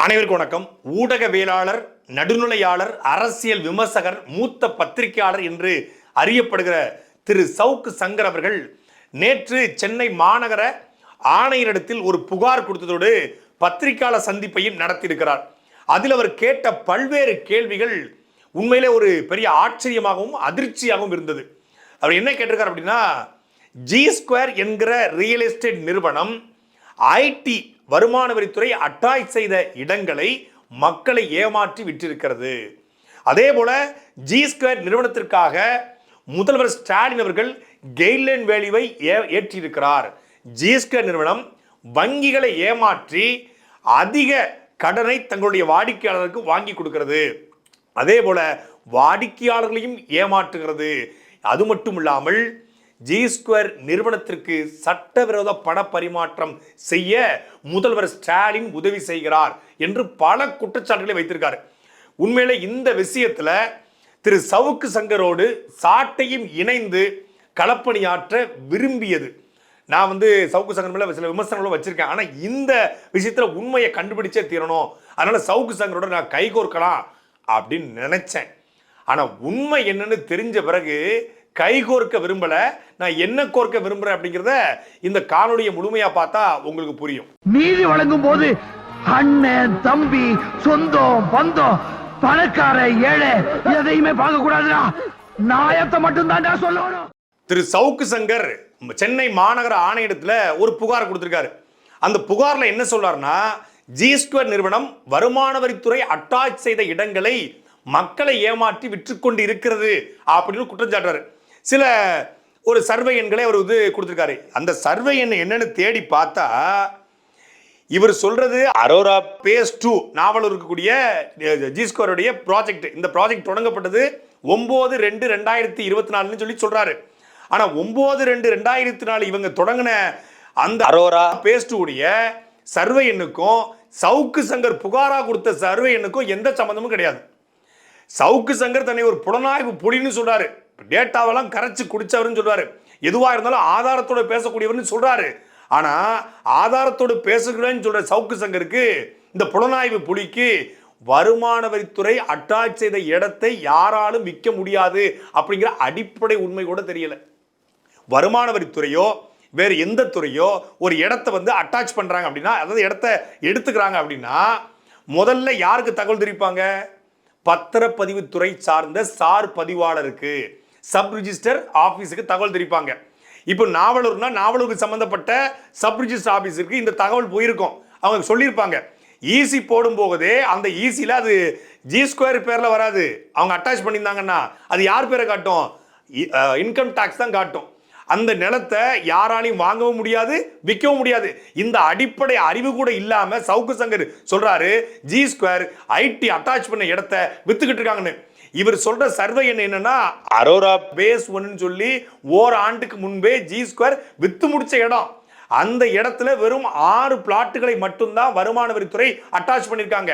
அனைவருக்கும் வணக்கம். ஊடகவியலாளர், நடுநிலையாளர், அரசியல் விமர்சகர், மூத்த பத்திரிகையாளர் என்று அறியப்படுகிற திரு சவுக்கு சங்கர் அவர்கள் நேற்று சென்னை மாநகர ஆணையரிடத்தில் ஒரு புகார் கொடுத்ததோடு பத்திரிகையாளர் சந்திப்பையும் நடத்தியிருக்கிறார். அதில் அவர் கேட்ட பல்வேறு கேள்விகள் உண்மையிலே ஒரு பெரிய ஆச்சரியமாகவும் அதிர்ச்சியாகவும் இருந்தது. அவர் என்ன கேட்டிருக்கார் அப்படின்னா, ஜி ஸ்கொயர் என்கிற ரியல் எஸ்டேட் நிறுவனம் ஐடி வருமான வரித்துறை அட்டாச் செய்த இடங்களை மக்களை ஏமாற்றி விட்டிருக்கிறது. அதே போல ஜி ஸ்கொயர் நிறுவனத்திற்காக முதல்வர் ஸ்டாலின் அவர்கள் கெய்ட்லைன் வேல்யூவை ஏற்றியிருக்கிறார். ஜி ஸ்கொயர் நிறுவனம் வங்கிகளை ஏமாற்றி அதிக கடனை தங்களுடைய வாடிக்கையாளருக்கு வாங்கி கொடுக்கிறது. அதே போல வாடிக்கையாளர்களையும் ஏமாற்றுகிறது. அது மட்டும் இல்லாமல் ஜி ஸ்கொயர் நிறுவனத்திற்கு சட்டவிரோத பண பரிமாற்றம் செய்ய முதல்வர் ஸ்டாலின் உதவி செய்கிறார் என்று பல குற்றச்சாட்டுகளை வைத்திருக்காரு. உண்மையிலே இந்த விஷயத்துல திரு சவுக்கு சங்கரோடு சாட்டையும் இணைந்து களப்பணியாற்ற விரும்பியது. நான் சவுக்கு சங்கர் மேல சில விமர்சனங்களும் வச்சிருக்கேன். ஆனா இந்த விஷயத்துல உண்மையை கண்டுபிடிச்சே தீரணும், அதனால சவுக்கு சங்கரோட நான் கைகோர்க்கலாம் அப்படின்னு நினைச்சேன். ஆனா உண்மை என்னன்னு தெரிஞ்ச பிறகு கைகோர்க்க விரும்பல, நான் என்ன கோர்க்க விரும்புறேன் அப்படிங்கிறத இந்த காணொலியை முழுமையா பார்த்தா உங்களுக்கு புரியும். நீதி வழங்கும் போது அண்ணன், தம்பி, சொந்தம், பந்தம், பணக்கார, ஏழை எதையுமே பார்க்க கூடாதுடா. நியாயத்தை மட்டும் தான் சொல்லணும். திரு சவுக்கு சங்கர் சென்னை மாநகர ஆணையத்துல ஒரு புகார் கொடுத்திருக்காரு. அந்த புகார்ல என்ன சொல்றாருன்னா, ஜி ஸ்கொயர் நிறுவனம் வருமான வரித்துறை அட்டாச் செய்த இடங்களை மக்களை ஏமாற்றி விற்றுக்கொண்டு இருக்கிறது அப்படின்னு குற்றம் சாட்டுறாரு. சில ஒரு சர்வே எண்களை அவர் கொடுத்திருக்காரு. அந்த சர்வே எண் என்னன்னு தேடி பார்த்தா இவர் சொல்றது அரோரா பேஸ் 2 நாவலூர் இருக்கக்கூடிய ஜி ஸ்கொயருடைய ப்ராஜெக்ட். இந்த ப்ராஜெக்ட் தொடங்கப்பட்டது 9/2/2024 சொல்லி சொல்றாரு. ஆனா 9/2/2024 இவங்க தொடங்கின அந்த அரோரா பேஸ் 2 உடைய சர்வே எண்ணுக்கும் சவுக்கு சங்கர் புகாரா கொடுத்த சர்வே எண்ணுக்கும் எந்த சம்பந்தமும் கிடையாது. சவுக்கு சங்கர் தன்னை ஒரு புலனாய்வு புலின்னு சொல்றாரு, டேட்டாவெல்லாம் கரைச்சு குடிச்சவர்னு சொல்றாரு, எதுவா இருந்தாலும் ஆதாரத்தோட பேசக்கூடியவர்னு சொல்றாரு. ஆனா ஆதாரத்தோடு பேசுகிறேன்னு சொல்ற சவுக்கு சங்கருக்கு இந்த புலனாய்வு புலிக்கு வருமான வரித்துறை அட்டாச் செய்த இடத்தை யாராலும் விற்க முடியாது அப்படிங்கிற அடிப்படை உண்மை கூட தெரியல. வருமான வரித்துறையோ வேறு எந்த துறையோ ஒரு இடத்தை அட்டாச் பண்றாங்க அப்படின்னா, அதாவது இடத்தை எடுத்துக்கிறாங்க அப்படின்னா முதல்ல யாருக்கு தகவல் தெரிவிப்பாங்க? பத்திரப்பதிவுத்துறை சார்ந்த சார் பதிவாளருக்கு, சப் ரிஜிஸ்டர் ஆபீஸுக்கு தகவல் தெரிவிப்பாங்க. இப்போ நாவலூர்னா நாவலூருக்கு சம்பந்தப்பட்ட சப் ரிஜிஸ்டர் ஆபீஸுக்கு இந்த தகவல் போயிருக்கும், அவங்க சொல்லியிருப்பாங்க. ஈசி போடும் போதே அந்த ஈசியில் அது ஜி ஸ்கொயர் பேரில் வராது. அவங்க அட்டாச் பண்ணியிருந்தாங்கன்னா அது யார் பேரை காட்டும்? இன்கம் டாக்ஸ் தான் காட்டும். அந்த நிலத்தை யாராலையும் வாங்கவும் முடியாது, விற்கவும் முடியாது. இந்த அடிப்படை அறிவு கூட இல்லாம சவுக்கு சங்கர் சொல்றாரு ஜி ஸ்கொயர் ஐடி அட்டாச் பண்ண இடத்தை வித்துக்கிட்டு இருக்காங்கன்னு. இவர் சொல்ற சர்வே என்னன்னா அரோரா பேஸ் 1 சொல்லி ஓராண்டுக்கு முன்பே ஜி ஸ்கொயர் வித்து முடிச்ச இடம். அந்த இடத்துல வெறும் 6 பிளாட்டுகளை மட்டும்தான் வருமான வரித்துறை அட்டாச் பண்ணிருக்காங்க.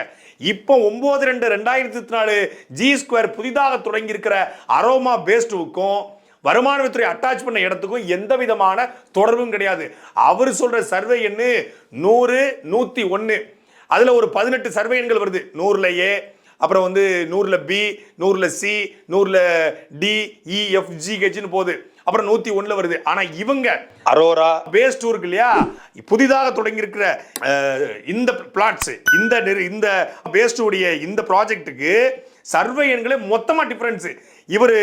இப்போ 9/2/2024 ஜி ஸ்கொயர் புதிதாக தொடங்கி இருக்கிற அரோமா பேஸ் 2க்கும் வருமான வரித்துறை அட்டாச் பண்ண இடத்துக்கும் எந்த விதமான தொடர்பும் கிடையாது. அவர் சொல்ற சர்வே எண்ணு 100, 101. அதுல ஒரு 18 சர்வே எண்கள் வருது. 100ல ஏ, அப்புறம் 100ல பி, 100ல சி, 100ல டி, இ, எஃப், ஜி, ஹெச்னு போகுது. அப்புறம் 101ல வருது. ஆனா இவங்க அரோரா பேஸ் 2 இருக்கு இல்லையா, புதிதாக தொடங்கி இருக்கிற இந்த பிளாட்ஸ், இந்த பேஸ் 2 உடைய இந்த ப்ராஜெக்ட்டுக்கு சர்வே எண்களே மொத்தமா டிஃபரன்ஸ். இவர்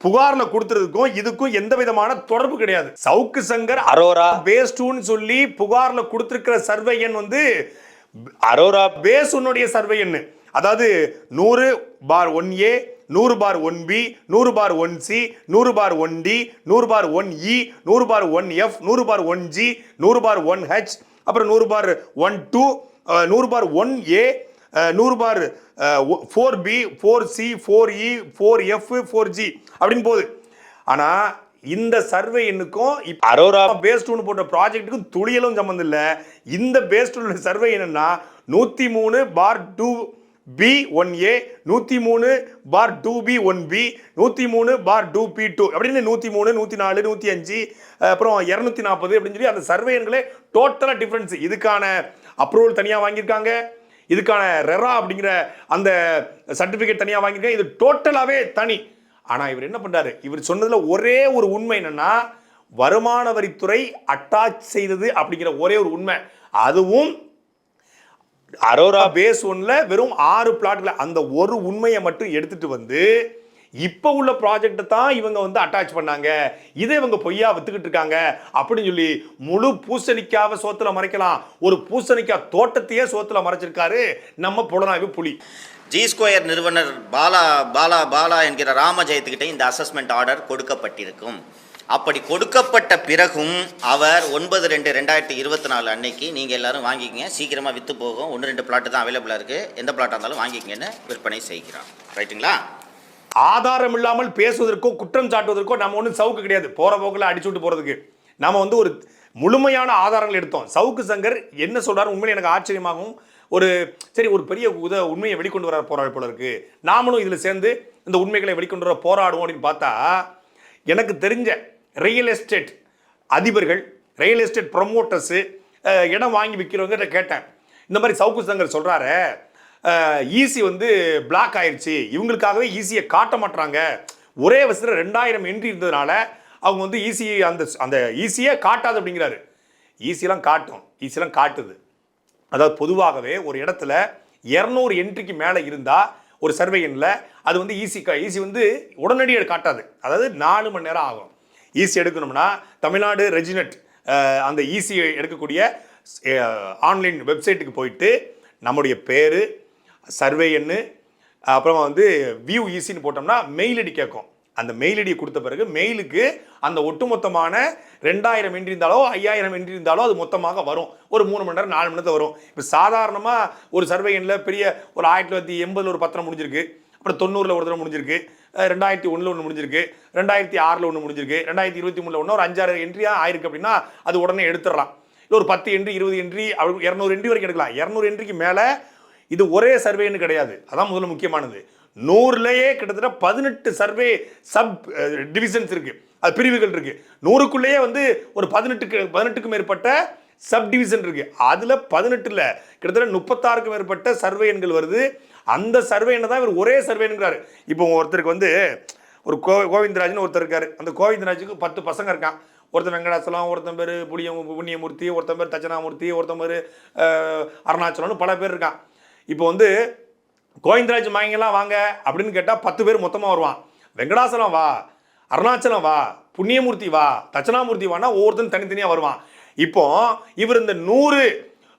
புகார்ல கொடுத்ததுக்கும் இதுக்கும் எந்த விதமான தொடர்பு கிடையாது. சவுக்கு சங்கர் அரோரா பேஸ் 2 சொல்லி புகார்ல கொடுத்திருக்கிற சர்வே எண் அரோரா பேஸ் 1 சர்வே எண். அதாவது 100/1A, 100/1B, 100/1C, 100/1D, 100/1E, 100/1F, 100/1G, 100/1H, அப்புறம் 100/12, 100/1A, 100/4B, 4C, 4E, 4F, 4G அப்படின்னு போகுது. ஆனா இந்த சர்வே எண்ணுக்கும் அரோரா பேஸ் 2 போட்ட ப்ராஜெக்ட்டுக்கும் துளியலும் சம்பந்தம் இல்லை. இந்த பேஸ் 2 சர்வே என்னன்னா 103/2B1A, 103/2B1B, 103/2P2 அப்படின்னு 103, 104, 105, அப்புறம் 240 அப்படின்னு சொல்லி அந்த சர்வே எண்களே டோட்டலா டிஃபரன்ஸ். இதுக்கான அப்ரூவல் தனியா வாங்கியிருக்காங்க, இதுக்கான ரெரா அப்படிங்கிற அந்த சர்டிபிகேட் தனியாக வாங்கியிருக்கேன். இது டோட்டலாகவே தனி. ஆனால் இவர் என்ன பண்றாரு, இவர் சொன்னதுல ஒரே ஒரு உண்மை என்னன்னா, வருமான வரித்துறை அட்டாச் செய்தது அப்படிங்கிற ஒரே ஒரு உண்மை. அதுவும் அரோரா பேஸ் 1ல வெறும் 6 பிளாட்ல அந்த ஒரு உண்மையை மட்டும் எடுத்துட்டு வந்து இப்ப உள்ள ப்ராஜெக்ட் தான் இவங்க வந்து அட்டாச் பண்ணாங்க, இதை இவங்க பொய்யா வித்துக்கிட்டு இருக்காங்க அப்படின்னு சொல்லி முழு பூசணிக்காவை சோத்துல மறைக்கலாம். ஒரு பூசணிக்காய் தோட்டத்தையே சோத்துல மறைச்சிருக்காரு நம்ம புலனாய்வு புலி. ஜி ஸ்கொயர் நிறுவனர் பாலா பாலா பாலா என்கிற ராமஜெயத்துக்கிட்ட இந்த அசஸ்மெண்ட் ஆர்டர் கொடுக்கப்பட்டிருக்கும். அப்படி கொடுக்கப்பட்ட பிறகும் அவர் 9/2/2024 அன்னைக்கு நீங்கள் எல்லாரும் வாங்கிக்கங்க, சீக்கிரமாக விற்று போகும், 1-2 பிளாட்டு தான் அவைலபிளாக இருக்குது, எந்த பிளாட்டாக இருந்தாலும் வாங்கிக்கங்கன்னு விற்பனை செய்கிறார். ரைட்டுங்களா? ஆதாரம் இல்லாமல் பேசுவதற்கோ குற்றம் சாட்டுவதற்கோ நம்ம ஒன்றும் சவுக்கு கிடையாது. போகிற போக்கில் அடிச்சு விட்டு போகிறதுக்கு நம்ம வந்து ஒரு முழுமையான ஆதாரங்கள் எடுத்தோம். சவுக்கு சங்கர் என்ன சொல்கிறாரு உண்மையிலே எனக்கு ஆச்சரியமாகவும் சரி ஒரு பெரிய உண்மையை வெளிக்கொண்டு வர போராட போல இருக்கு, நாமளும் இதில் சேர்ந்து இந்த உண்மைகளை வெளிக்கொண்டு வர போராடுவோம் அப்படின்னு பார்த்தா, எனக்கு தெரிஞ்ச ரியல் எஸ்டேட் அதிபர்கள், ரியல் எஸ்டேட் ப்ரொமோட்டர்ஸு, இடம் வாங்கி விற்கிறவங்க கேட்டேன். இந்த மாதிரி சவுக்கு சங்கர் சொல்கிறாரு ஈசி வந்து பிளாக் ஆயிடுச்சு, இவங்களுக்காகவே ஈஸியை காட்ட மாட்டாங்க, ஒரே வருஷத்தில் 2000 என்ட்ரி இருந்ததுனால அவங்க வந்து ஈஸி அந்த ஈஸியை காட்டாது அப்படிங்கிறாரு. ஈஸியெல்லாம் காட்டும், ஈஸியெல்லாம் காட்டுது. அதாவது பொதுவாகவே ஒரு இடத்துல 200 என்ட்ரிக்கு மேலே இருந்தால் ஒரு சர்வே எண்ணில் அது வந்து ஈஸி வந்து உடனடியாக காட்டாது, அதாவது 4 மணி நேரம் ஆகும். ஈஸி எடுக்கணும்னா தமிழ்நாடு ரெஜினெட் அந்த ஈஸி எடுக்கக்கூடிய ஆன்லைன் வெப்சைட்டுக்கு போயிட்டு நம்முடைய பேர், சர்வே எண்ணு, அப்புறமா வந்து வியூ ஈஸின்னு போட்டோம்னா மெயில் ஐடி கேட்கும். அந்த மெயில் ஐடியை கொடுத்த பிறகு மெயிலுக்கு அந்த ஒட்டுமொத்தமான 2000 என்ட்ரி இருந்தாலோ 5000 என்ட்ரி இருந்தாலோ அது மொத்தமாக வரும். ஒரு 3 மணி நேரம் 4 மணி நேரத்தில் வரும். இப்போ சாதாரணமாக ஒரு சர்வே எண்ணில் பெரிய ஒரு 1980 ஒரு பத்திரம் முடிஞ்சிருக்கு, அப்புறம் 90 ஒரு தடவை முடிஞ்சிருக்கு, 2001 ஒன்று முடிஞ்சிருக்கு, 2006 ஒன்று முடிஞ்சிருக்கு, 2023 ஒன்று ஒரு 5-6 என்ட்ரியாக ஆயிருக்கு அப்படின்னா அது உடனே எடுத்துடலாம். இல்லை ஒரு 10 என்ட்ரி 20 என்ட்ரி 200 என்ட்ரி வரைக்கும் எடுக்கலாம். 200 என்ட்ரிக்கு மேலே இது ஒரே சர்வேன்னு கிடையாது. அதான் முதல்ல முக்கியமானது. 100லேயே கிட்டத்தட்ட 18 சர்வே சப் டிவிஷன்ஸ் இருக்கு, அது பிரிவுகள் இருக்கு. 100க்குள்ளேயே வந்து ஒரு 18க்கும் மேற்பட்ட சப் டிவிஷன் இருக்கு. அதுல 18ல கிட்டத்தட்ட 36க்கும் மேற்பட்ட சர்வே எண்கள் வருது. அந்த சர்வே எண்ணை தான் இவர் ஒரே சர்வேங்கிறாரு. இப்போ ஒருத்தருக்கு வந்து ஒரு கோவிந்தராஜ்னு ஒருத்தர் இருக்காரு. அந்த கோவிந்தராஜுக்கு 10 பசங்க இருக்கான். ஒருத்தன் வெங்கடாச்சலம், ஒருத்தன் பேர் புண்ணியமூர்த்தி, ஒருத்தன் பேர் தட்சணாமூர்த்தி, ஒருத்தன் பேர் அருணாச்சலம்னு பல பேர் இருக்கான். இப்போ வந்து கோவிந்தராஜ் மாங்கெல்லாம் வாங்க அப்படின்னு கேட்டால் 10 பேர் மொத்தமாக வருவான். வெங்கடாசலம் வா, அருணாச்சலம் வா, புண்ணியமூர்த்தி வா, தட்சணாமூர்த்தி வானா ஒவ்வொருத்தரும் தனித்தனியாக வருவான். இப்போ இவர் இந்த 100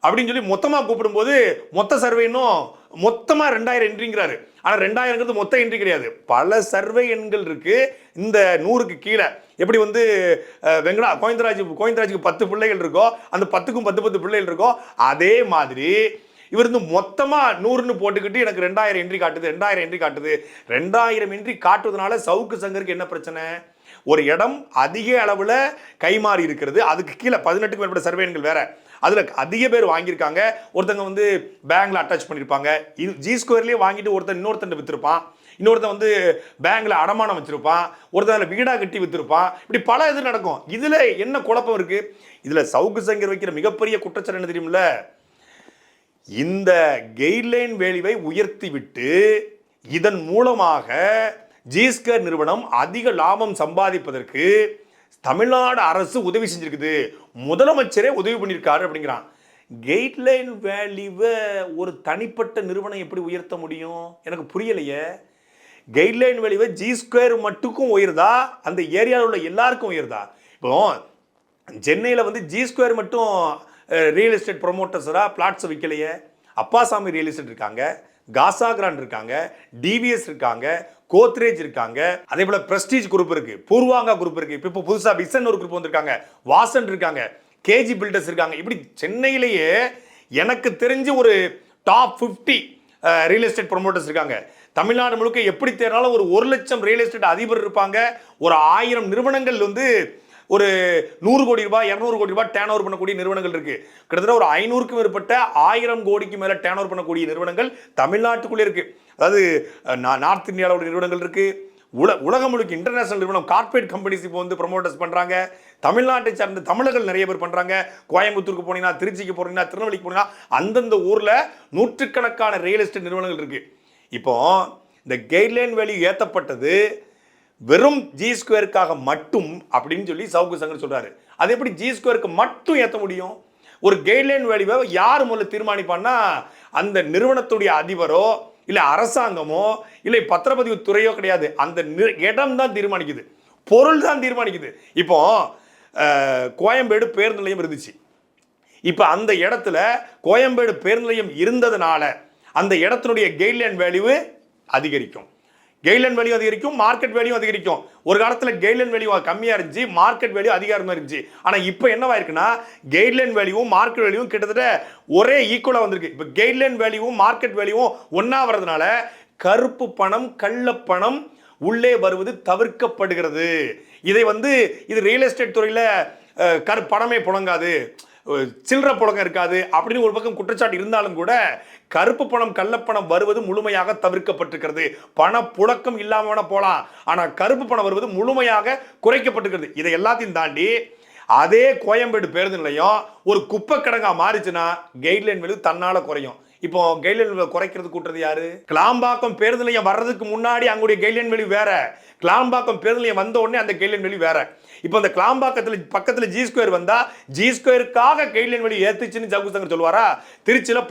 அப்படின்னு சொல்லி மொத்தமாக கூப்பிடும்போது மொத்த சர்வே இன்னும் மொத்தமாக 2000 என்ட்ரிங்கிறாரு. ஆனால் 2000ங்கிறது மொத்த என்ட்ரி கிடையாது, பல சர்வே எண்கள் இருக்கு இந்த 100க்கு கீழே. எப்படி வந்து கோவிந்தராஜுக்கு 10 பிள்ளைகள் இருக்கோ, அந்த 10க்கும் 10 பிள்ளைகள் இருக்கோ, அதே மாதிரி இவர் வந்து மொத்தமாக 100ன்னு போட்டுக்கிட்டு எனக்கு 2000 என்ட்ரி காட்டுது, 2000 என்ட்ரி காட்டுது. 2000 என்ட்ரி காட்டுவதனால சவுக்கு சங்கருக்கு என்ன பிரச்சனை? ஒரு இடம் அதிக அளவில் கைமாறி இருக்கிறது, அதுக்கு கீழே 18க்கும் மேற்பட்ட சர்வே எண்கள் வேற, அதில் அதிக பேர் வாங்கியிருக்காங்க. ஒருத்தங்க வந்து பேங்க்ல அட்டாச் பண்ணியிருப்பாங்க, ஜி ஸ்கொயர்லேயே வாங்கிட்டு ஒருத்தன் இன்னொருத்தன் விற்றுருப்பான், இன்னொருத்தன் வந்து பேங்க்ல அடமானம் வச்சிருப்பான், ஒருத்தன் வீடா கட்டி விற்றுருப்பான். இப்படி பல இது நடக்கும். இதில் என்ன குழப்பம் இருக்கு? இதில் சவுக்கு சங்கர் வைக்கிற மிகப்பெரிய குற்றச்சாட்டு என்ன தெரியுமில்ல? இந்த கைட்லைன் வேல்யூவை உயர்த்தி விட்டு இதன் மூலமாக ஜிஸ்கர் நிறுவனம் அதிக லாபம் சம்பாதிப்பதற்கு தமிழ்நாடு அரசு உதவி செஞ்சிருக்குது, முதலமைச்சரே உதவி பண்ணியிருக்காரு அப்படிங்கிறான். கைட்லைன் வேல்யூவை ஒரு தனிப்பட்ட நிறுவனம் எப்படி உயர்த்த முடியும்? எனக்கு புரியலையே. கைட்லைன் வேல்யூவை ஜி ஸ்கொயர் மட்டுக்கும் உயர்தா, அந்த ஏரியாவில் உள்ள எல்லாருக்கும் உயர்தா? இப்போ சென்னையில் வந்து ஜி ஸ்கொயர் மட்டும் ரியல் எஸ்டேட் ப்ரொமோட்டர்ஸராக பிளாட்ஸ் விற்கலையே. அப்பாசாமி ரியல் எஸ்டேட் இருக்காங்க, காசா கிராண்ட் இருக்காங்க, டிவிஎஸ் இருக்காங்க, கோத்ரேஜ் இருக்காங்க, அதே போல பிரஸ்டீஜ் குரூப் இருக்கு, பூர்வாங்கா குரூப் இருக்கு, இப்போ புதுசா விசன் ஒரு குரூப் வந்திருக்காங்க, வாசன் இருக்காங்க, கேஜி பில்டர்ஸ் இருக்காங்க. இப்படி சென்னையிலேயே எனக்கு தெரிஞ்சு ஒரு டாப் 50 ரியல் எஸ்டேட் ப்ரொமோட்டர்ஸ் இருக்காங்க. தமிழ்நாடு முழுக்க எப்படி தேர்னாலும் ஒரு 1 லட்சம் ரியல் எஸ்டேட் அதிபர் இருப்பாங்க. ஒரு 1000 நிறுவனங்கள் வந்து ஒரு 100 கோடி ரூபாய் 200 கோடி ரூபாய் டேர்ன் ஓவர் பண்ணக்கூடிய நிறுவனங்கள் இருக்கு. கிட்டத்தட்ட ஒரு 500க்கும் மேற்பட்ட 1000 கோடிக்கு மேல டேர்ன் ஓவர் பண்ணக்கூடிய நிறுவனங்கள் தமிழ்நாட்டுக்குள்ளே இருக்கு. அதாவது நார்த் இந்தியாவில் நிறுவனங்கள் இருக்கு, உலகம் முழுக்க இன்டர்நேஷனல் நிறுவனம், கார்பரேட் கம்பெனிஸ் இப்போ வந்து ப்ரொமோட்டர்ஸ் பண்றாங்க. தமிழ்நாட்டை சார்ந்த தமிழர்கள் நிறைய பேர் பண்றாங்க. கோயம்புத்தூருக்கு போனீங்கன்னா, திருச்சிக்கு போனீங்கன்னா, திருநெல்வேலிக்கு போனீங்கன்னா, அந்தந்த ஊர்ல நூற்றுக்கணக்கான ரியல் எஸ்டேட் நிறுவனங்கள் இருக்கு. இப்போ இந்த கைட்லைன் வேல்யூ ஏற்றப்பட்டது வெறும் ஜி ஸ்கொயருக்காக மட்டும் அப்படின்னு சொல்லி சவுக்கு சங்கர் சொல்றாரு. அது எப்படி ஜி ஸ்கொயருக்கு மட்டும் ஏற்ற முடியும்? ஒரு கைட்லைன் வேல்யூவை யார் முதல்ல தீர்மானிப்பான்னா, அந்த நிறுவனத்துடைய அதிபரோ இல்லை அரசாங்கமோ இல்லை பத்திரப்பதிவு துறையோ கிடையாது. அந்த இடம் தான் தீர்மானிக்குது, பொருள் தான் தீர்மானிக்குது. இப்போ கோயம்பேடு பேருந்து நிலையம் இருந்துச்சு. இப்போ அந்த இடத்துல கோயம்பேடு பேருந்து நிலையம் இருந்ததுனால அந்த இடத்தினுடைய கைட்லைன் வேல்யூ அதிகரிக்கும். கைட்லைன் வேல்யூ அதிகரிக்கும், மார்க்கெட் வேல்யூ அதிகரிக்கும். ஒரு காலத்தில் கைட்லைன் வேல்யூ கம்மியாக இருந்துச்சு, மார்க்கெட் வேல்யூ அதிகமாக இருந்துச்சு. ஆனால் இப்போ என்னவா இருக்குன்னா, கைட்லைன் வேல்யூவும் மார்க்கெட் வேல்யூவும் கிட்டத்தட்ட ஒரே ஈக்குவலாக வந்திருக்கு. இப்போ கைட்லைன் வேல்யூவும் மார்க்கெட் வேல்யூவும் ஒன்றா வர்றதுனால கருப்பு பணம், கள்ளப்பணம் உள்ளே வருவது தவிர்க்கப்படுகிறது. இதை இது ரியல் எஸ்டேட் துறையில் பணமே புழங்காது, சில்லற புழக்கம் இருக்காது அப்படின்னு ஒரு பக்கம் குற்றச்சாட்டு இருந்தாலும் கூட கருப்பு பணம், கள்ளப்பணம் வருவது முழுமையாக தவிர்க்கப்பட்டிருக்கிறது. பண புழக்கம் இல்லாம போலாம், ஆனா கருப்பு பணம் வருவது முழுமையாக குறைக்கப்பட்டிருக்கிறது. இதை எல்லாத்தையும் தாண்டி அதே கோயம்பேடு பேருந்து நிலையம் ஒரு குப்பை கிடங்கா மாறிச்சுன்னா கைட்லைன் வேல்யூ தன்னால குறையும். இப்போ கைட்லைன் குறைக்கிறது கூட்டுறது யாரு? கிளாம்பாக்கம் பேருந்து நிலையம் வர்றதுக்கு முன்னாடி அங்குடைய கைட்லைன் வேல்யூ வேற, கிளாம்பாக்கம் பேருந்து நிலையம் வந்த உடனே அந்த கைட்லைன் வேல்யூ வேற. இப்போ அந்த கிளாம்பாக்கத்தில் பக்கத்தில் ஜி ஸ்கொயர் வந்தா G ஸ்கொயருக்காக guideline value ஏத்துச்சுன்னு Savukku Shankar சொல்லுவாரா? திருச்சியில்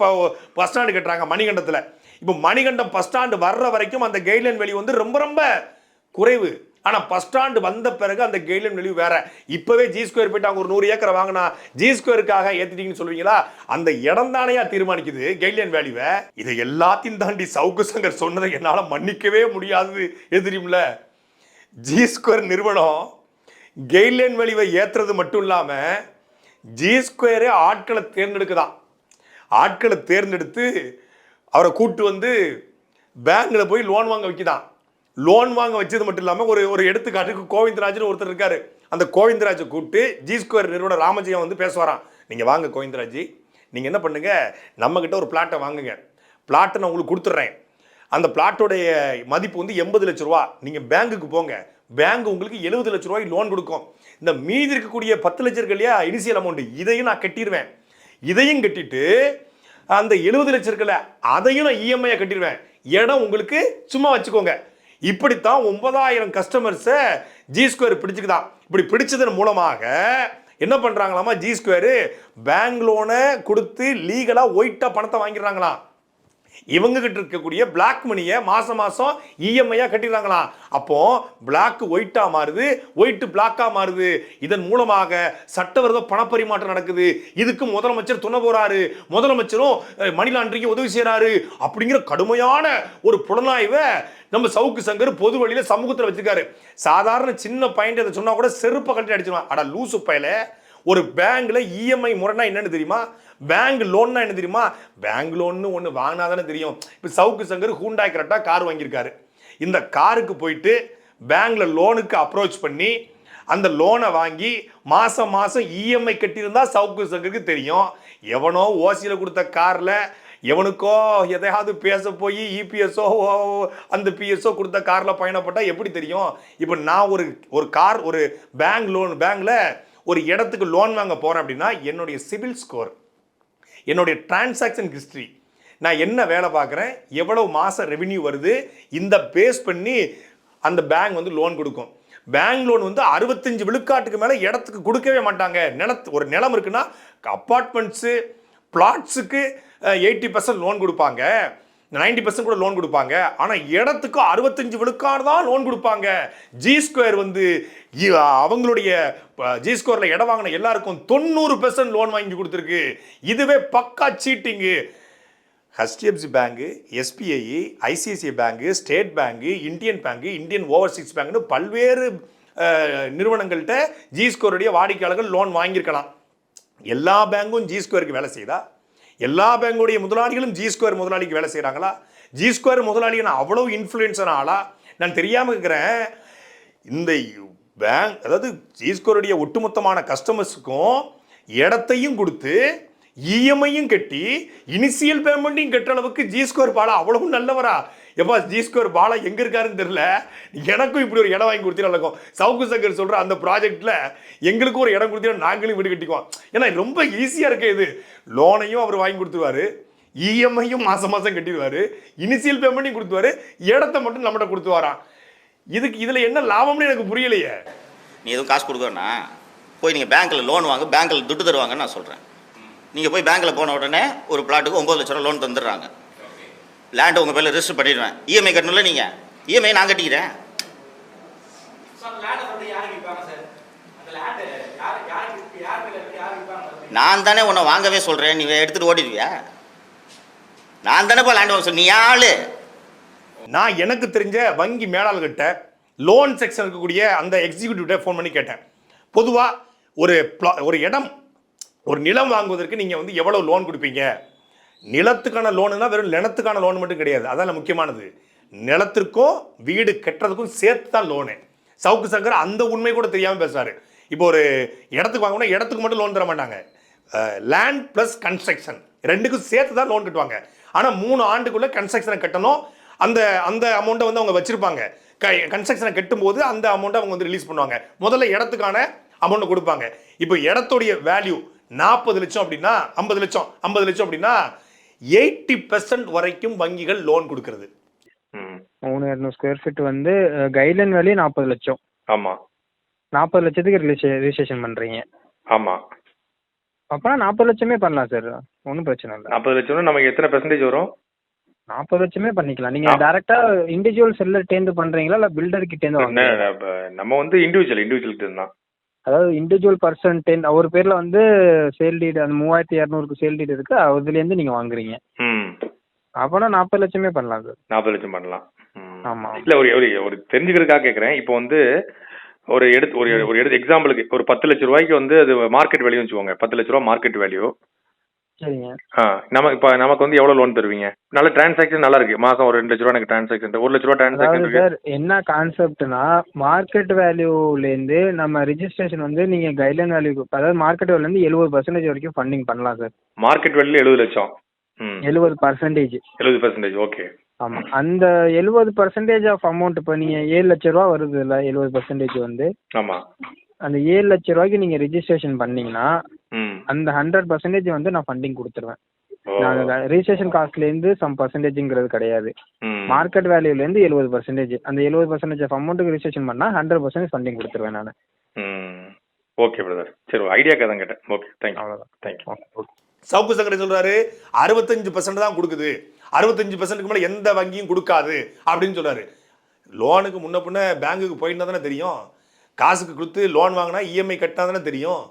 பஸ் ஸ்டாண்டு கட்டுறாங்க மணிகண்டத்தில். இப்போ மணிகண்டம் பஸ் ஸ்டாண்டு வர்ற வரைக்கும் அந்த கைட்லைன் வேல்யூ ரொம்ப ரொம்ப குறைவு. ஆனால் பஸ் ஸ்டாண்டு வந்த பிறகு அந்த கைட்லைன் வேல்யூ வேற. இப்போவே ஜி ஸ்கொயர் போயிட்டு அவங்க ஒரு 100 ஏக்கரை வாங்கினா ஜி ஸ்கொயருக்காக ஏற்றிட்டீங்கன்னு சொல்லுவீங்களா? அந்த இடம் தானையா தீர்மானிக்குது கைட்லைன் வேல்யூவை. இதை எல்லாத்தையும் தாண்டி சவுக்கு சங்கர் சொன்னதை என்னால் மன்னிக்கவே முடியாது. எதிரியும்ல, ஜி ஸ்கொயர் நிறுவனம் கைட்லைன் வேல்யூவை ஏற்றுறது மட்டும் இல்லாமல் ஜி ஸ்கொயரே ஆட்களை தேர்ந்தெடுக்குதான். ஆட்களை தேர்ந்தெடுத்து அவரை கூட்டு பேங்கில் போய் லோன் வாங்க வைக்குதான். லோன் வாங்க வச்சது மட்டும் இல்லாமல் ஒரு எடுத்துக்காட்டுக்கு கோவிந்தராஜ்னு ஒருத்தர் இருக்காரு. அந்த கோவிந்தராஜை கூப்பிட்டு ஜி ஸ்கொயர் நிறுவனர் ராமஜெயம் பேசுவாராம். நீங்கள் வாங்க கோவிந்தராஜ், நீங்கள் என்ன பண்ணுங்க, நம்மக்கிட்ட ஒரு பிளாட்டை வாங்குங்க, பிளாட்டை நான் உங்களுக்கு கொடுத்துட்றேன். அந்த பிளாட்டோடைய மதிப்பு 80 லட்ச ரூபா. நீங்கள் பேங்குக்கு போங்க, பேங்க் உங்களுக்கு 70 லட்ச ரூபாய் லோன் கொடுக்கும். இந்த மீதி இருக்கக்கூடிய 10 லட்சம் இருக்கு இல்லையா இனிஷியல் அமௌண்ட், இதையும் நான் கட்டிடுவேன். இதையும் கட்டிட்டு அந்த 70 லட்சம் இருக்குல்ல அதையும் நான் இஎம்ஐ கட்டிடுவேன். இடம் உங்களுக்கு சும்மா வச்சுக்கோங்க. இப்படித்தான் 9000 கஸ்டமர்ஸை ஜி ஸ்கொயர் பிடிச்சுக்குதான். இப்படி பிடிச்சதன் மூலமாக என்ன பண்றாங்களாமா, ஜி ஸ்கொயர் பேங்க் லோனை கொடுத்து லீகலா ஒயிட்டா பணத்தை வாங்கிடுறாங்களாம். இவங்க கிட்ட இருக்கக்கூடிய பிளாக் மணியை மாசம் மாசம் இஎம்ஐயா கட்டிடுறாங்களாம். அப்போ பிளாக் ஒயிட்டா மாறுது, ஒயிட் பிளாக்கா மாறுது. இதன் மூலமாக சட்டவிரோத பணப்பரிமாற்றம் நடக்குது. இதுக்கு முதலமைச்சர் துணை போறாரு, முதலமைச்சரும் மணி லாண்டரிக்கு உதவி செய்யறாரு அப்படிங்கிற கடுமையான ஒரு புலனாய்வை நம்ம சவுக்கு சங்கர் பொது வழியில சமூகத்தில் வச்சிருக்காரு. சாதாரண சின்ன பாயிண்ட் அதை சொன்னா கூட செருப்பை கட்டி அடிச்சிருவான். அட லூசு பையல, ஒரு பேங்க்ல இஎம்ஐ முறைனா என்னன்னு தெரியுமா? பேங்க் லோன்னா என்ன தெரியுமா? பேங்க் லோன்னு ஒன்று வாங்கினா தானே தெரியும். இப்போ Savukku Shankar Hyundai Creta car வாங்கியிருக்காரு. இந்த காருக்கு போயிட்டு பேங்க்ல லோனுக்கு அப்ரோச் பண்ணி அந்த லோனை வாங்கி மாசம் மாசம் இஎம்ஐ கட்டியிருந்தா சவுக்கு சங்கருக்கு தெரியும். எவனோ ஓசியில் கொடுத்த காரில் எவனுக்கோ எதையாவது பேச போய் இபிஎஸ்ஓ அந்த பிஎஸ்ஓ கொடுத்த காரில் பயணப்பட்டால் எப்படி தெரியும்? இப்போ நான் ஒரு கார், ஒரு பேங்க்ல ஒரு இடத்துக்கு லோன் வாங்க போகிறேன் அப்படின்னா என்னுடைய சிபில் ஸ்கோர், என்னுடைய டிரான்சாக்ஷன் ஹிஸ்ட்ரி, நான் என்ன வேலை பார்க்குறேன், எவ்வளவு மாதம் ரெவென்யூ வருது, இந்த பேஸ் பண்ணி அந்த பேங்க் லோன் கொடுக்கும். பேங்க் லோன் 65 விழுக்காட்டுக்கு மேலே இடத்துக்கு கொடுக்கவே மாட்டாங்க. ஒரு நிலம் இருக்குன்னா அப்பார்ட்மெண்ட்ஸு பிளாட்ஸுக்கு 80% லோன் கொடுப்பாங்க, 90% கூட லோன் கொடுப்பாங்க. ஆனால் இடத்துக்கு 65 விழுக்காடு தான் லோன் கொடுப்பாங்க. ஜி ஸ்கொயர் அவங்களுடைய ஜி ஸ்கொயரில் இடம் வாங்கின எல்லாருக்கும் 90% லோன் வாங்கி கொடுத்துருக்கு. இதுவே பக்கா cheating. HDFC bank, SBI, ICICI bank, State bank, Indian bank, Indian overseas பேங்க்னு பல்வேறு நிறுவனங்கள்கிட்ட ஜி ஸ்கொயருடைய வாடிக்கையாளர்கள் லோன் வாங்கியிருக்கலாம். எல்லா பேங்கும் ஜி ஸ்கொயருக்கு வேலை செய்தா? எல்லா பேங்குடைய முதலாளிகளும் ஜி ஸ்கொயர் முதலாளிக்கு வேலை செய்கிறாங்களா? ஜி ஸ்கொயர் முதலாளி நான் அவ்வளோ இன்ஃப்ளூயன்ஸான ஆளா? நான் தெரியாமல் இருக்கிறேன். இந்த பேங்க், அதாவது ஜி ஸ்கொயருடைய ஒட்டுமொத்தமான கஸ்டமர்ஸுக்கும் இடத்தையும் கொடுத்து இஎம்ஐயும் கட்டி இனிஷியல் பேமெண்ட்டையும் கட்டுற அளவுக்கு ஜி ஸ்கொயர் பாலா அவ்வளவு நல்லவரா? எப்பா ஜி ஸ்கொயர் பாலா எங்க இருக்காருன்னு தெரியல, எனக்கும் இப்படி ஒரு இடம் வாங்கி கொடுத்தீங்கன்னா இருக்கும். சவுக்கு சங்கர் சொல்ற அந்த ப்ராஜெக்ட்ல எங்களுக்கும் ஒரு இடம் கொடுத்தீங்கன்னா நாங்களும் வீடு கட்டிக்குவோம். ஏன்னா ரொம்ப ஈஸியா இருக்கு. இது லோனையும் அவர் வாங்கி கொடுத்துருவாரு, இஎம்ஐயும் மாசம் மாசம் கட்டிடுவாரு, இனிஷியல் பேமெண்ட்டையும் கொடுத்துருவாரு, இடத்த மட்டும் நம்மகிட்ட கொடுத்து வரான். இதுல என்ன லாபம்னு எனக்கு புரியலையே. நீ எதுவும் காசு கொடுக்கறனா போய் நீங்கள் பேங்க்கில் லோன் வாங்க, பேங்க்கில் துட்டு தருவாங்கன்னு நான் சொல்கிறேன். நீங்கள் போய் பேங்க்கில் போன உடனே ஒரு பிளாட்டுக்கு 9 லட்ச ரூபா லோன் தந்துடுறாங்க. லேண்டு உங்கள் பேரில் ரிஜிஸ்டர் பண்ணிடுவேன். இஎம்ஐ கட்டணும்ல, நீங்கள் இஎம்ஐ நான் கட்டிக்கிறேன். நான் தானே உன்னை வாங்கவே சொல்கிறேன், நீ எடுத்துகிட்டு ஓடிடுவியா? நான் தானே இப்போ லேண்ட் வாங்க சொல்ல, நீ ஆளு. நான் எனக்கு தெரிஞ்ச வங்கி மேலாளர்கிட்ட லோன் செக்ஷன் இருக்கக்கூடிய அந்த எக்ஸிக்யூட்டிவ்கிட்ட ஃபோன் பண்ணி கேட்டேன். பொதுவாக ஒரு இடம், ஒரு நிலம் வாங்குவதற்கு நீங்கள் வந்து எவ்வளோ லோன் கொடுப்பீங்க? நிலத்துக்கான லோனுனா வெறும் நிலத்துக்கான லோன் மட்டும் கிடையாது, அதான் முக்கியமானது. நிலத்திற்கும் வீடு கட்டுறதுக்கும் சேர்த்து தான் லோனு. சவுக்கு சங்கர் அந்த உண்மை கூட தெரியாமல் பேசுறாரு. இப்போ ஒரு இடத்துக்கு வாங்கினா இடத்துக்கு மட்டும் லோன் தர மாட்டாங்க, லேண்ட் ப்ளஸ் கன்ஸ்ட்ரக்ஷன் ரெண்டுக்கும் சேர்த்து தான் லோன் கட்டுவாங்க. ஆனால் 3 ஆண்டுக்குள்ளே கன்ஸ்ட்ரக்ஷனை கட்டணும். அந்த அந்த அமௌண்ட்டை வந்து அவங்க வச்சிருப்பாங்க. கன்ஸ்ட்ரக்ஷனை கட்டும்போது அந்த அமௌண்ட்டை அவங்க வந்து ரிலீஸ் பண்ணுவாங்க. முதல்ல இடத்துக்கான அமௌண்ட்டை கொடுப்பாங்க. இப்போ இடத்துடைய வேல்யூ 40 லட்சம் அப்படின்னா 50 லட்சம் அப்படின்னா 80% வரைக்கும் வங்கிகள் லோன் கொடுக்கறது. 3200 ஸ்கொயர் ஃபீட் வந்து கைட்லைன் வேல்யூ 40 லட்சம். ஆமா, 40 லட்சத்துக்கு ரிஜிஸ்ட்ரேஷன் பண்றீங்க. ஆமா, அப்பனா 40 லட்சமே பண்ணலாம் சார், ஒன்றும் பிரச்சனை இல்லை. 40 லட்சம் நமக்கு எத்தனை பெர்சன்டேஜ் வரும்? 40 லட்சமே பண்ணிக்கலாம். நீங்க டைரக்டா இண்டிவிஜுவல் செல்லர் டேந்து பண்றீங்களா இல்ல பில்டர் கிட்டேந்து வாங்குறீங்களா? நம்ம வந்து இண்டிவிஜுவல் கிட்ட தான். அதாவது இண்டிவிஜுவல் பர்சன் 10 அவர் பேர்ல வந்து சேல் டீட் அந்த 3200க்கு சேல் டீட் இருக்கு, அதுல இருந்து நீங்க வாங்குறீங்க. அப்பனா 40 லட்சமே பண்ணலாம் சார். 40 லட்சம் பண்ணலாம். ஆமா. இல்ல ஒரு தெரிஞ்சுக்கிறதுக்காக கேட்கறேன். இப்போ வந்து ஒரு எடுத்து எக்ஸாம்பிளுக்கு ஒரு 10 லட்ச ரூபாய்க்கு வந்து அது மார்க்கெட் வேல்யூ வச்சுக்கோங்க. 10 லட்ச ரூபா மார்க்கெட் வேல்யூ. சரிங்க. நமக்கு வந்து எவ்வளவு லோன் தருவீங்க? நல்ல டிரான்சாக்ஷன் நல்லா இருக்கு, மாசம் ஒரு 2 லட்ச ரூபா எனக்கு டிரான்சாக்ஷன், 1 லட்ச ரூபா டிரான்சாக்ஷன் இருக்கு. சார் என்ன கான்செப்ட்னா மார்க்கெட் வேல்யூல இருந்து நம்ம ரிஜிஸ்ட்ரேஷன் வந்து நீங்க கைட்லைன் வேல்யூ, அதாவது மார்க்கெட் வேல்யூல இருந்து 70% வரைக்கும் ஃபண்டிங் பண்ணலாம் சார். மார்க்கெட் வேல்யூல 70 லட்சம். 70%. 70%. ஓகே. ஆமா, அந்த 70% ஆஃப் அமௌண்ட் இப்போ நீங்க 7 லட்ச ரூபா வருது இல்ல, 70% வந்து. ஆமா. அந்த 7 லட்ச ரூபாய்க்கு நீங்க ரிஜிஸ்ட்ரேஷன் பண்ணீங்கன்னா அந்த 100% வந்து நான் ஃபண்டிங் கொடுத்துருவேன். நான் ரிஜிஸ்ட்ரேஷன் காஸ்ட்ல இருந்து சம் பர்சன்டேஜ்ங்கிறது கிடையாது. மார்க்கெட் வேல்யூல இருந்து 70%, அந்த 70% ஆஃப் அமௌண்ட்டுக்கு ரிஜிஸ்ட்ரேஷன் பண்ணா 100% ஃபண்டிங் கொடுத்துருவேன் நான். ஓகே பிரதர், சரி ஐடியாக்காக தான் கேட்டேன். Okay, thank you. அவ்வளோதான். தேங்க்யூ. சவுக்கு சங்கர் சொல்றாரு 65% தான் கொடுக்குது, 65%க்கு மேல எந்த வங்கியும் கொடுக்காது அப்படின்னு சொல்றாரு. லோனுக்கு முன்ன பின்ன பேங்குக்கு போயிருந்தா தானே தெரியும், காசுக்கு கொடுத்து லோன் வாங்கினா இஎம்ஐ கட்டினா தானே தெரியும்.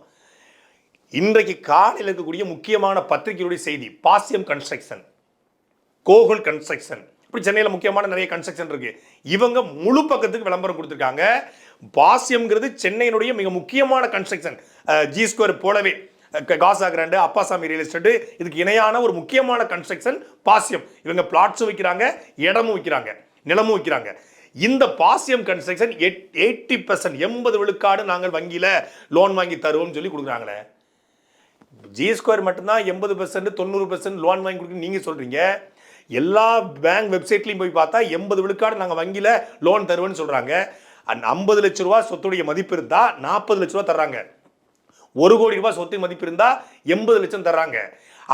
இன்றைக்கு காலையில் இருக்கக்கூடிய முக்கியமான பத்திரிகையுடைய செய்தி, பாசியம் கன்ஸ்ட்ரக்ஷன், கோகுல் கன்ஸ்ட்ரக்ஷன், இப்படி சென்னையில் முக்கியமான நிறைய கன்ஸ்ட்ரக்ஷன் இருக்கு. இவங்க முழு பக்கத்துக்கு விளம்பரம் கொடுத்துருக்காங்க. பாசியம்ங்கிறது சென்னையினுடைய மிக முக்கியமான கன்ஸ்ட்ரக்ஷன். ஜி ஸ்கொயர் போலவே காசா கிராண்டு, அப்பாசாமி ரியல் எஸ்டேட், இதுக்கு இணையான ஒரு முக்கியமான கன்ஸ்ட்ரக்ஷன் பாசியம். இவங்க பிளாட்ஸும் விற்கிறாங்க, இடமும் விற்கிறாங்க, நிலமும் விற்கிறாங்க. இந்த பாசியம் கன்ஸ்ட்ரக்ஷன் 80% 80 விழுக்காடு நாங்கள் வங்கியில் லோன் வாங்கி தருவோம் சொல்லி கொடுக்குறாங்களே. ஜி ஸ்கொயர் மட்டும்தான் 80% 90% லோன் வாங்கி கொடுக்குன்னு நீங்கள் சொல்கிறீங்க. எல்லா பேங்க் வெப்சைட்லையும் போய் பார்த்தா 80 விழுக்காடு நாங்கள் வங்கியில் லோன் தருவோன்னு சொல்கிறாங்க. 50 லட்ச ரூபா சொத்துடைய மதிப்பு இருந்தால் 40 லட்ச ரூபா தர்றாங்க. 1 கோடி ரூபாய் சொத்து மதிப்பு இருந்தால் 80 லட்சம் தர்றாங்க.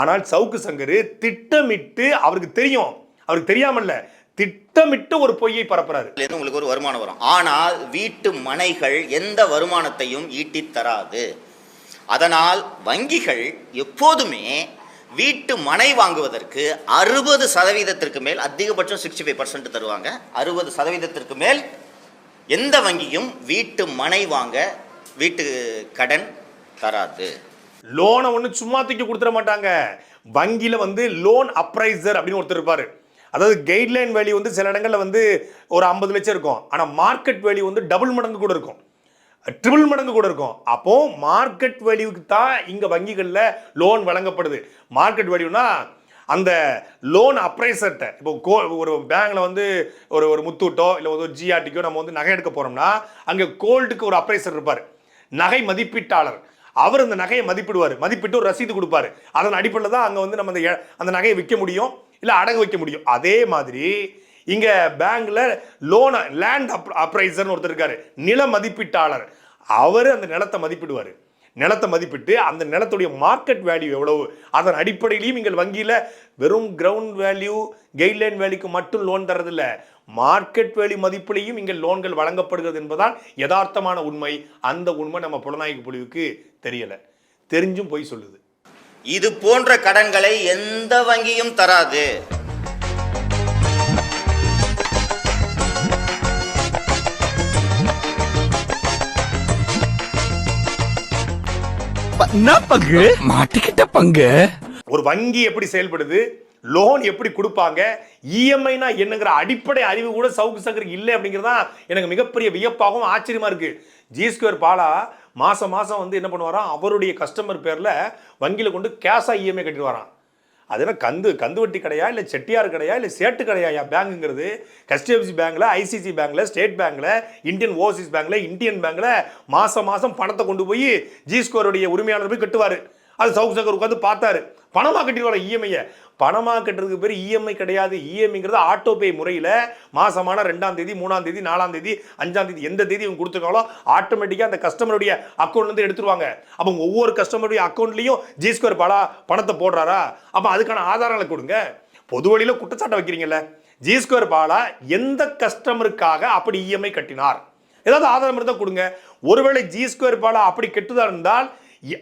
ஆனால் சவுக்கு சங்கர் திட்டமிட்டு, அவருக்கு தெரியும், அவருக்கு தெரியாமல்ல, திட்டமிட்டு ஒரு பொய்யை பரப்புறாரு. உங்களுக்கு ஒரு வருமானம் வரும், ஆனால் வீட்டு மனைகள் எந்த வருமானத்தையும் ஈட்டி தராது. அதனால் வங்கிகள் எப்போதுமே வீட்டு மனை வாங்குவதற்கு 60% மேல், அதிகபட்சம் 65% தருவாங்க. 60% மேல் எந்த வங்கியும் வீட்டு மனை வாங்க வீட்டு கடன் தராது. லோனை ஒன்று சும்மா தூக்கி கொடுத்துட மாட்டாங்க. வங்கியில் வந்து லோன் அப்ரைசர் அப்படின்னு ஒருத்தர் இருப்பார். அதாவது கைட்லைன் வேல்யூ வந்து சில இடங்களில் வந்து ஒரு 50 லட்சம் இருக்கும், ஆனால் மார்க்கெட் வேல்யூ வந்து டபுள் மடங்கு கூட இருக்கும், ட்ரிபிள் மடங்கு கூட இருக்கும். அப்போ மார்க்கெட் வேல்யூக்கு தான் இங்கே வங்கிகளில் லோன் வழங்கப்படுது. மார்க்கெட் வேல்யூனா அந்த லோன் அப்ரைசர்கிட்ட, இப்போ ஒரு பேங்க்ல வந்து ஒரு முத்தூட்டோ இல்லை ஒரு ஜிஆர்டிக்கோ நம்ம வந்து நகை எடுக்க போறோம்னா அங்கே கோல்டுக்கு ஒரு அப்ரைசர் இருப்பார், நகை மதிப்பீட்டாளர். அவர் அந்த நகையை மதிப்பிடுவார், மதிப்பிட்டு ஒரு ரசீது கொடுப்பாரு. அதன் அடிப்படையில் தான் அங்கே வந்து நம்ம அந்த நகையை விற்க முடியும், இல்லை அடகு வைக்க முடியும். அதே மாதிரி இங்க பேங்க்ல லோன் லேண்ட் அப்ரைசர்னு ஒருத்தர் இருக்காரு, நில மதிப்பீட்டாளர். அவர் அந்த நிலத்தை மதிப்பிடுவார். நிலத்தை மதிப்பிட்டு அந்த நிலத்துடைய மார்க்கெட் வேல்யூ எவ்வளவு, அதன் அடிப்படையிலையும் நீங்கள் வங்கியில் வெறும் கிரவுண்ட் வேல்யூ கைட்லைன் வேல்யூக்கு மட்டும் லோன் தரதில்லை, மார்க்கெட் வேல்யூ மதிப்பிலையும் இங்கே லோன்கள் வழங்கப்படுகிறது என்பதால் யதார்த்தமான உண்மை. அந்த உண்மை நம்ம புலனாய்வு குழுவுக்கு தெரியல, தெரிஞ்சும் போய் சொல்லுது. இது போன்ற கடன்களை எந்த வங்கியும் தராது. பங்கு மாட்டிக்கிட்ட பங்கு. ஒரு வங்கி எப்படி செயல்படுது, லோன் எப்படி கொடுப்பாங்க, இஎம்ஐனா என்னங்கிற அடிப்படை அறிவு கூட சவுக்கு சங்கருக்கு இல்லை அப்படிங்கிறதா எனக்கு மிகப்பெரிய வியப்பாகவும் ஆச்சரியமா இருக்கு. ஜி2 பாலா மாசம் மாசம் வந்து என்ன பண்ணுவாராம், அவருடைய கஸ்டமர் பேர்ல வங்கியில கொண்டு கேஷா இஎம்ஐ கட்டிட்டு வரான். அது என்ன கந்து வட்டி கடையா, இல்லை செட்டியார் கடையா, இல்லை சேட்டு கடையா பேங்குங்கிறது? HDFC பேங்க்ல, ஐசிசி பேங்க்ல, ஸ்டேட் பேங்க்ல, இந்தியன் ஓவர்சீஸ் பேங்க்ல, இந்தியன் பேங்க்ல மாசம் மாசம் பணத்தை கொண்டு போய் ஜி2 உரிமையாளர் போய் கட்டுவாரு. அது சவுக்கு சங்கர் உட்காந்து பார்த்தாரு. பணமா கட்டிட்டு வர இஎம்ஐயை, பணமா கட்டுறதுக்கு பேர் இஎம்ஐ கிடையாது. இஎம்ஐங்கிறது ஆட்டோ பே முறையில் மாசமான 2ஆம் தேதி 3ஆம் தேதி 4ஆம் தேதி 5ஆம் தேதி எந்த தேதி இவங்க கொடுத்துருக்காங்களோ ஆட்டோமேட்டிக்காக அந்த கஸ்டமருடைய அக்கௌண்ட்லேருந்து எடுத்துருவாங்க. அப்போ ஒவ்வொரு கஸ்டமருடைய அக்கௌண்ட்லையும் ஜி2 பாலா பணத்தை போடுறாரா, அப்போ அதுக்கான ஆதாரங்களை கொடுங்க. பொது வழியில் குற்றச்சாட்டை வைக்கிறீங்கல்ல, ஜி2 பாலா எந்த கஸ்டமருக்காக அப்படி இஎம்ஐ கட்டினார், ஏதாவது ஆதாரம் இருந்தால் கொடுங்க. ஒருவேளை ஜி2 பாலா அப்படி கெட்டுதா இருந்தால்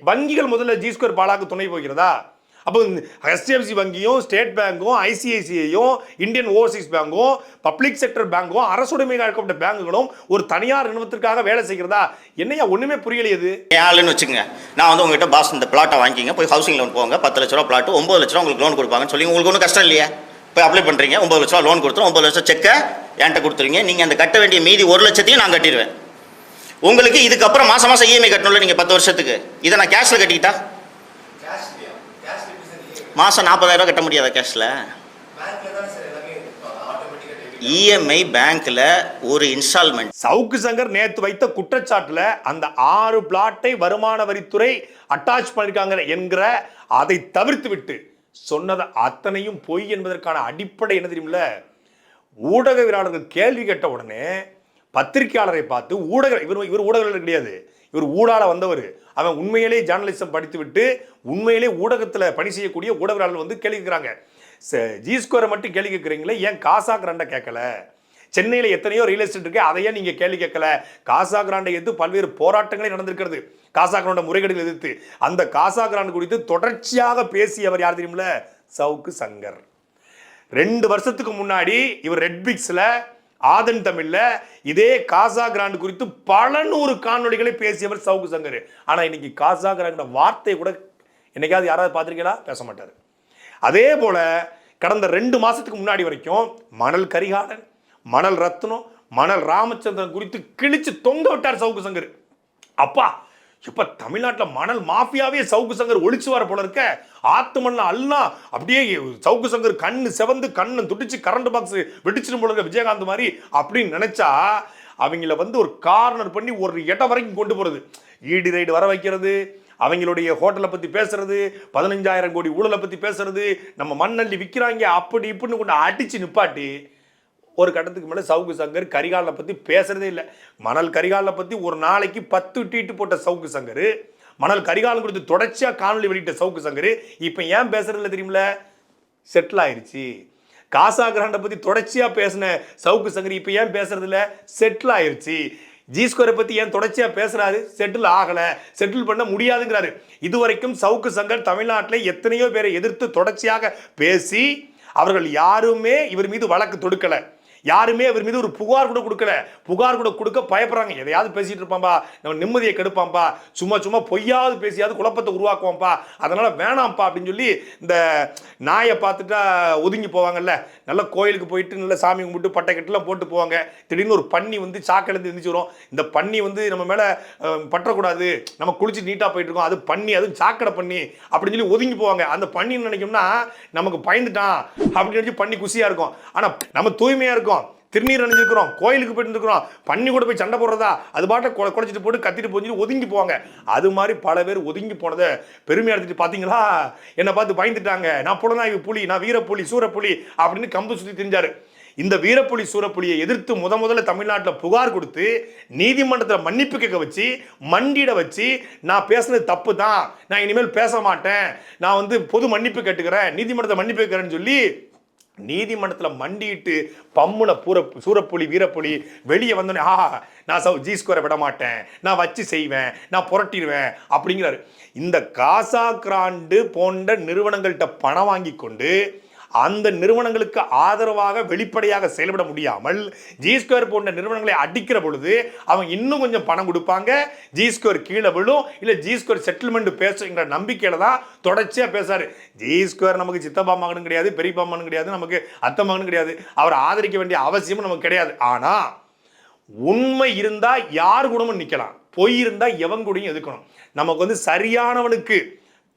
வங்கிகள் முதல்ல ஜி2 பாலாக்கு துணை போகிறதா? அப்போ HDFC வங்கியும், ஸ்டேட் பேங்கும், ஐசிஐசிஐயும், இந்தியன் ஓவர்சீஸ் பேங்கும், பப்ளிக் செக்டர் பேங்கும், அரசுடைமையாக இருக்கப்பட்ட பேங்குகளும் ஒரு தனியார் நிறுவனத்திற்காக வேலை செய்கிறதா? என்னையா ஒண்ணுமே புரியலையது. ஆளுன்னு வச்சுங்க, நான் வந்து உங்ககிட்ட பாஸ் இந்த பிளாட்டை வாங்கிங்க, போய் ஹவுசிங் லோன் போங்க, 10 லட்ச ரூபா பிளாட்டு 9 லட்ச ரூபா உங்களுக்கு லோன் கொடுப்பாங்கன்னு சொல்லி உங்களுக்கு ஒன்றும் கஷ்டம் இல்லையா? போய் அப்ளை பண்ணுறீங்க, 9 லட்ச ரூபா லோன் கொடுத்துரும், 9 லட்சம் செக்கை என்கிட்ட கொடுத்துருங்க, நீங்கள் அந்த கட்ட வேண்டிய மீதி 1 லட்சத்தையும் நான் கட்டிடுவேன். உங்களுக்கு இதுக்கப்புறம் மாதம் மாதம் இஎம்ஐ கட்டணும்ல நீங்கள் 10 வருஷத்துக்கு. இதை நான் கேஷில் கட்டிக்கிட்டா மாதம் 40,000 ரூபா கட்ட முடியாதா கேஷில்? இஎம்ஐ பேங்க்ல ஒரு இன்ஸ்டால்மெண்ட். சவுக்கு சங்கர் நேத்து வைத்த குற்றச்சாட்டுல அந்த 6 பிளாட்டை வருமான வரித்துறை அட்டாச் பண்ணிருக்காங்க என்கிற அதை தவிர்த்து விட்டு சொன்னது அத்தனையும் பொய் என்பதற்கான அடிப்படை என்ன தெரியுமில்ல? ஊடகவியலாளர்கள் கேள்வி கேட்ட உடனே பத்திரிகையாளரை பார்த்து இவர் ஊடகவியலாளர் கிடையாது, இவர் ஊடால வந்தவர். அவன் உண்மையிலே ஜேர்னலிசம் படித்து விட்டு உண்மையிலே ஊடகத்தில் பணி செய்யக்கூடிய ஊடகவியலாளர்கள் வந்து கேள்வி கேட்குறாங்க. ஜி2 மட்டும் கேள்வி கேட்குறீங்களே, ஏன் காசா கிராண்டை கேட்கல? சென்னையில் எத்தனையோ ரியல் எஸ்டேட் இருக்கு, அதையே நீங்கள் கேள்வி கேட்கல? காசா கிராண்டை எதிர்த்து பல்வேறு போராட்டங்களே நடந்திருக்கிறது, காசா கிராண்ட முறைகேடுகள் எதிர்த்து. அந்த காசா கிராண்ட் குறித்து தொடர்ச்சியாக பேசியவர் யார் தெரியுமில்ல? சவுக்கு சங்கர். 2 வருஷத்துக்கு முன்னாடி இவர் ரெட்பிக்ஸில் ஆதன் தமிழ்ல இதே காசா கிராண்ட் குறித்து பல 100 காணொளிகளை பேசியவர் சவுக்கு சங்கர். ஆனா இன்னைக்கு காசா கிராண்ட் வார்த்தை கூட என்னைக்காவது யாராவது பார்த்திருக்கீங்களா? பேச மாட்டாரு. அதே போல கடந்த 2 மாசத்துக்கு முன்னாடி வரைக்கும் மணல் கரிகாலன், மணல் ரத்னம், மணல் ராமச்சந்திரன் குறித்து கிழிச்சு தொங்க விட்டார் சவுக்கு சங்கர். அப்பா இப்ப தமிழ்நாட்டில் மணல் மாஃபியாவே சவுக்கு சங்கர் ஒழிச்சு வர போல இருக்க, ஆத்து மண்ண எல்லாம் அப்படியே சவுக்கு சங்கர் கண்ணு செவந்து கண்ணு துடிச்சு கரண்ட் பாக்ஸ் வெடிச்சிடும் போல இருக்க விஜயகாந்த் மாதிரி அப்படின்னு நினைச்சா அவங்கள வந்து ஒரு கார்னர் பண்ணி ஒரு இடம் வரைக்கும் கொண்டு போறது, ஈடி ரைடு வர வைக்கிறது, அவங்களுடைய ஹோட்டலை பத்தி பேசுறது, 15,000 கோடி ஊழலை பத்தி பேசுறது, நம்ம மண்ணள்ளி விற்கிறாங்க அப்படி இப்படின்னு கொண்டு அடிச்சு நிப்பாட்டி ஒரு கட்டத்துக்கு மேலே சவுக்கு சங்கர் கரிகாலனை பற்றி பேசுறதே இல்லை. மணல் கரிகாலனை பற்றி ஒரு நாளைக்கு 10 ட்வீட் போட்ட சவுக்கு சங்கர், மணல் கரிகாலன் குறித்து தொடர்ச்சியாக காணொலி வெளியிட்ட சவுக்கு சங்கர் இப்போ ஏன் பேசுறதில்ல தெரியுமில்ல? செட்டில் ஆயிடுச்சு. காசா கிராண்டை பற்றி தொடர்ச்சியாக பேசின சவுக்கு சங்கர் இப்போ ஏன் பேசுறதில்ல? செட்டில் ஆயிடுச்சு. ஜி2 பற்றி ஏன் தொடர்ச்சியாக பேசுறாரு? செட்டில் ஆகலை, செட்டில் பண்ண முடியாதுங்கிறாரு. இதுவரைக்கும் சவுக்கு சங்கர் தமிழ்நாட்டில் எத்தனையோ பேரை எதிர்த்து தொடர்ச்சியாக பேசி அவர்கள் யாருமே இவர் மீது வழக்கு தொடுக்கலை, யாருமே இவர் மீது ஒரு புகார் கூட கொடுக்கல. புகார் கூட கொடுக்க பயப்படுறாங்க. எதையாவது பேசிட்டு இருப்பான்பா, நம்ம நிம்மதியை கெடுப்பான்பா, சும்மா பொய்யாவது பேசியாவது குழப்பத்தை உருவாக்குவான்ப்பா, அதனால வேணாம்ப்பா அப்படின்னு சொல்லி இந்த நாயை பார்த்துட்டா ஒதுங்கி போவாங்கல்ல, நல்ல கோயிலுக்கு போயிட்டு நல்ல சாமி கும்பிட்டு பட்டை கட்டெல்லாம் போட்டு போவாங்க. திடீர்னு ஒரு பன்னி வந்து சாக்கிலேருந்து இருந்துச்சு வரும், இந்த பன்னி வந்து நம்ம மேலே பற்றக்கூடாது, நம்ம குளிச்சு நீட்டாக போயிட்டு இருக்கோம், அது பன்னி, அதுவும் சாக்கடை பண்ணி அப்படின்னு சொல்லி ஒதுங்கி போவாங்க. அந்த பன்னின்னு நினைக்கும்னா நமக்கு பயந்துட்டான் அப்படின்னு நினைச்சு பன்னி குசியாக இருக்கும். ஆனால் நம்ம தூய்மையாக இருக்கும், திருநீர் அணிஞ்சிருக்கிறோம், கோயிலுக்கு போயிட்டு இருக்கிறோம், பண்ணி கூட போய் சண்டை போடுறதா, அது பாட்டை குறைச்சிட்டு போட்டு கத்திட்டு போச்சு ஒதுங்கி போவாங்க. அது மாதிரி பல பேர் ஒதுங்கி போனதை பெருமையாக எடுத்துட்டு பார்த்தீங்களா, என்னை பார்த்து பயந்துட்டாங்க, நான் புலனாய்வு புலி, நான் வீர புலி, சூர புலி அப்படின்னு கம்பு சுற்றி தெரிஞ்சாரு. இந்த வீரப்புலி சூரப்புலியை எதிர்த்து முதல்ல தமிழ்நாட்டில் புகார் கொடுத்து நீதிமன்றத்தில் மன்னிப்பு கேட்க வச்சு மண்டியிட வச்சு நான் பேசுனது தப்பு தான், நான் இனிமேல் பேச மாட்டேன், நான் வந்து பொது மன்னிப்பு கேட்டுக்கிறேன், நீதிமன்றத்தை மன்னிப்பு கேட்கிறேன்னு சொல்லி நீதிமன்றத்தில் மண்டிட்டு பம்முன சூரப்புலி வீரப்புலி வெளியே வந்தோடனே நான் ஜி ஸ்கொயரை விட மாட்டேன், நான் வச்சு செய்வேன், நான் புரட்டிடுவேன் அப்படிங்கிறாரு. இந்த காசா கிராண்டு போன்ற நிறுவனங்கள்கிட்ட பணம் வாங்கி கொண்டு அந்த நிறுவனங்களுக்கு ஆதரவாக வெளிப்படையாக செயல்பட முடியாமல் ஜி ஸ்கொயர் போன்ற நிறுவனங்களை அடிக்கிற பொழுது அவங்க இன்னும் கொஞ்சம் பணம் கொடுப்பாங்க, ஜி ஸ்கொயர் கீழே விழும், இல்லை ஜி ஸ்கொயர் செட்டில்மெண்ட் பேசுங்கிற நம்பிக்கையில தான் தொடர்ச்சியா பேசாரு. ஜி ஸ்கொயர் நமக்கு சித்தப்பா மகனும் கிடையாது, பெரியப்பா மகனும் கிடையாது, நமக்கு அத்தை மகனும் கிடையாது, அவரை ஆதரிக்க வேண்டிய அவசியமும் நமக்கு கிடையாது. ஆனா உண்மை இருந்தா யார் கூடமும் நிக்கலாம், பொய் இருந்தா எவன் கூடயும் எதுக்கணும். நமக்கு வந்து சரியானவனுக்கு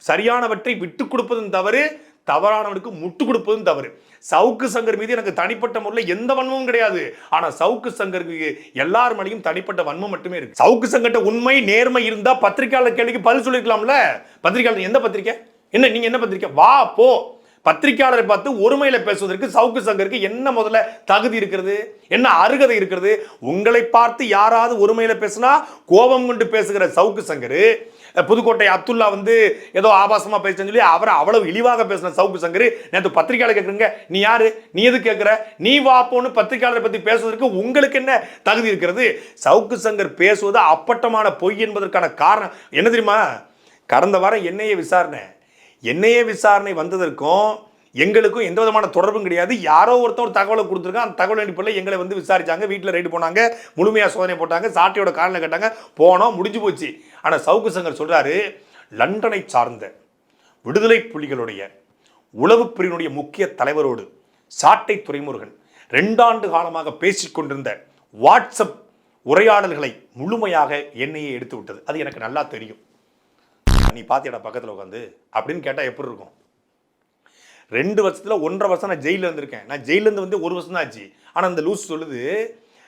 சரியானவற்றை விட்டு கொடுப்பதும் தவறு, தவறானவனுக்கு முட்டு கொடுப்பதும் தவறு. சவுக்கு சங்கர் மீது எனக்கு தனிப்பட்ட முறையில் எந்த வன்மமும் கிடையாது. ஆனா சவுக்கு சங்கருக்கு எல்லார் மேலேயும் தனிப்பட்ட வன்மம் மட்டுமே இருக்கு. சவுக்கு சங்கர்ட்ட உண்மை நேர்மை இருந்தா பத்திரிகையாளர் கேள்விக்கு பதில் சொல்லிருக்கலாம்ல. பத்திரிகையாளர் எந்த பத்திரிக்கை, என்ன நீங்க என்ன பத்திரிக்கை, வா போ. பத்திரிகையாளரை பார்த்து ஒருமையில பேசுவதற்கு சவுக்கு சங்கருக்கு என்ன முதல்ல தகுதி இருக்கிறது, என்ன அருகதை இருக்கிறது? உங்களை பார்த்து யாராவது ஒருமையில பேசினா கோபம் கொண்டு பேசுகிற சவுக்கு சங்கர், புதுக்கோட்டை அப்துல்லா வந்து ஏதோ ஆபாசமா பேசுன்னு சொல்லி அவரை அவ்வளவு இழிவாக பேசின சவுக்கு சங்கர் நேற்று பத்திரிகையாளர் கேட்குறீங்க, நீ யாரு, நீ எது கேட்கிற, நீ வாப்போன்னு பத்திரிகையாளரை பத்தி பேசுவதற்கு உங்களுக்கு என்ன தகுதி இருக்கிறது? சவுக்கு சங்கர் பேசுவது அப்பட்டமான பொய் என்பதற்கான காரணம் என்ன தெரியுமா? கடந்த வாரம் என்ஐஏ விசாரணை வந்ததற்கும் எங்களுக்கும் எந்த விதமான தொடர்பும் கிடையாது. யாரோ ஒருத்தர் ஒரு தகவலை கொடுத்துருக்காங்க, அந்த தகவல் அடிப்படையில் எங்களை வந்து விசாரிச்சாங்க, வீட்டில் ரைடு போனாங்க, முழுமையாக சோதனை போட்டாங்க, சாட்டையோட காரணம் கேட்டாங்க, போனோம், முடிஞ்சு போச்சு. ஆனால் சவுக்கு சங்கர் சொல்றாரு, லண்டனை சார்ந்த விடுதலை புலிகளுடைய உளவு பிரிவினுடைய முக்கிய தலைவரோடு சாட்டை துரைமுருகன் 2 ஆண்டு காலமாக பேசிக்கொண்டிருந்த வாட்ஸ்அப் உரையாடல்களை முழுமையாக என்ஐஏ எடுத்து விட்டது. அது எனக்கு நல்லா தெரியும். நீ பாத்தியடா பக்கத்தில் உட்காந்து அப்படின்னு கேட்டால் எப்படி இருக்கும்? 2 வருஷத்துல 1.5 வருஷம் நான் ஜெயிலில் இருந்திருக்கேன். நான் ஜெயிலேருந்து வந்து 1 வருஷம் தான் ஆச்சு. ஆனால் அந்த லூஸ் சொல்லுது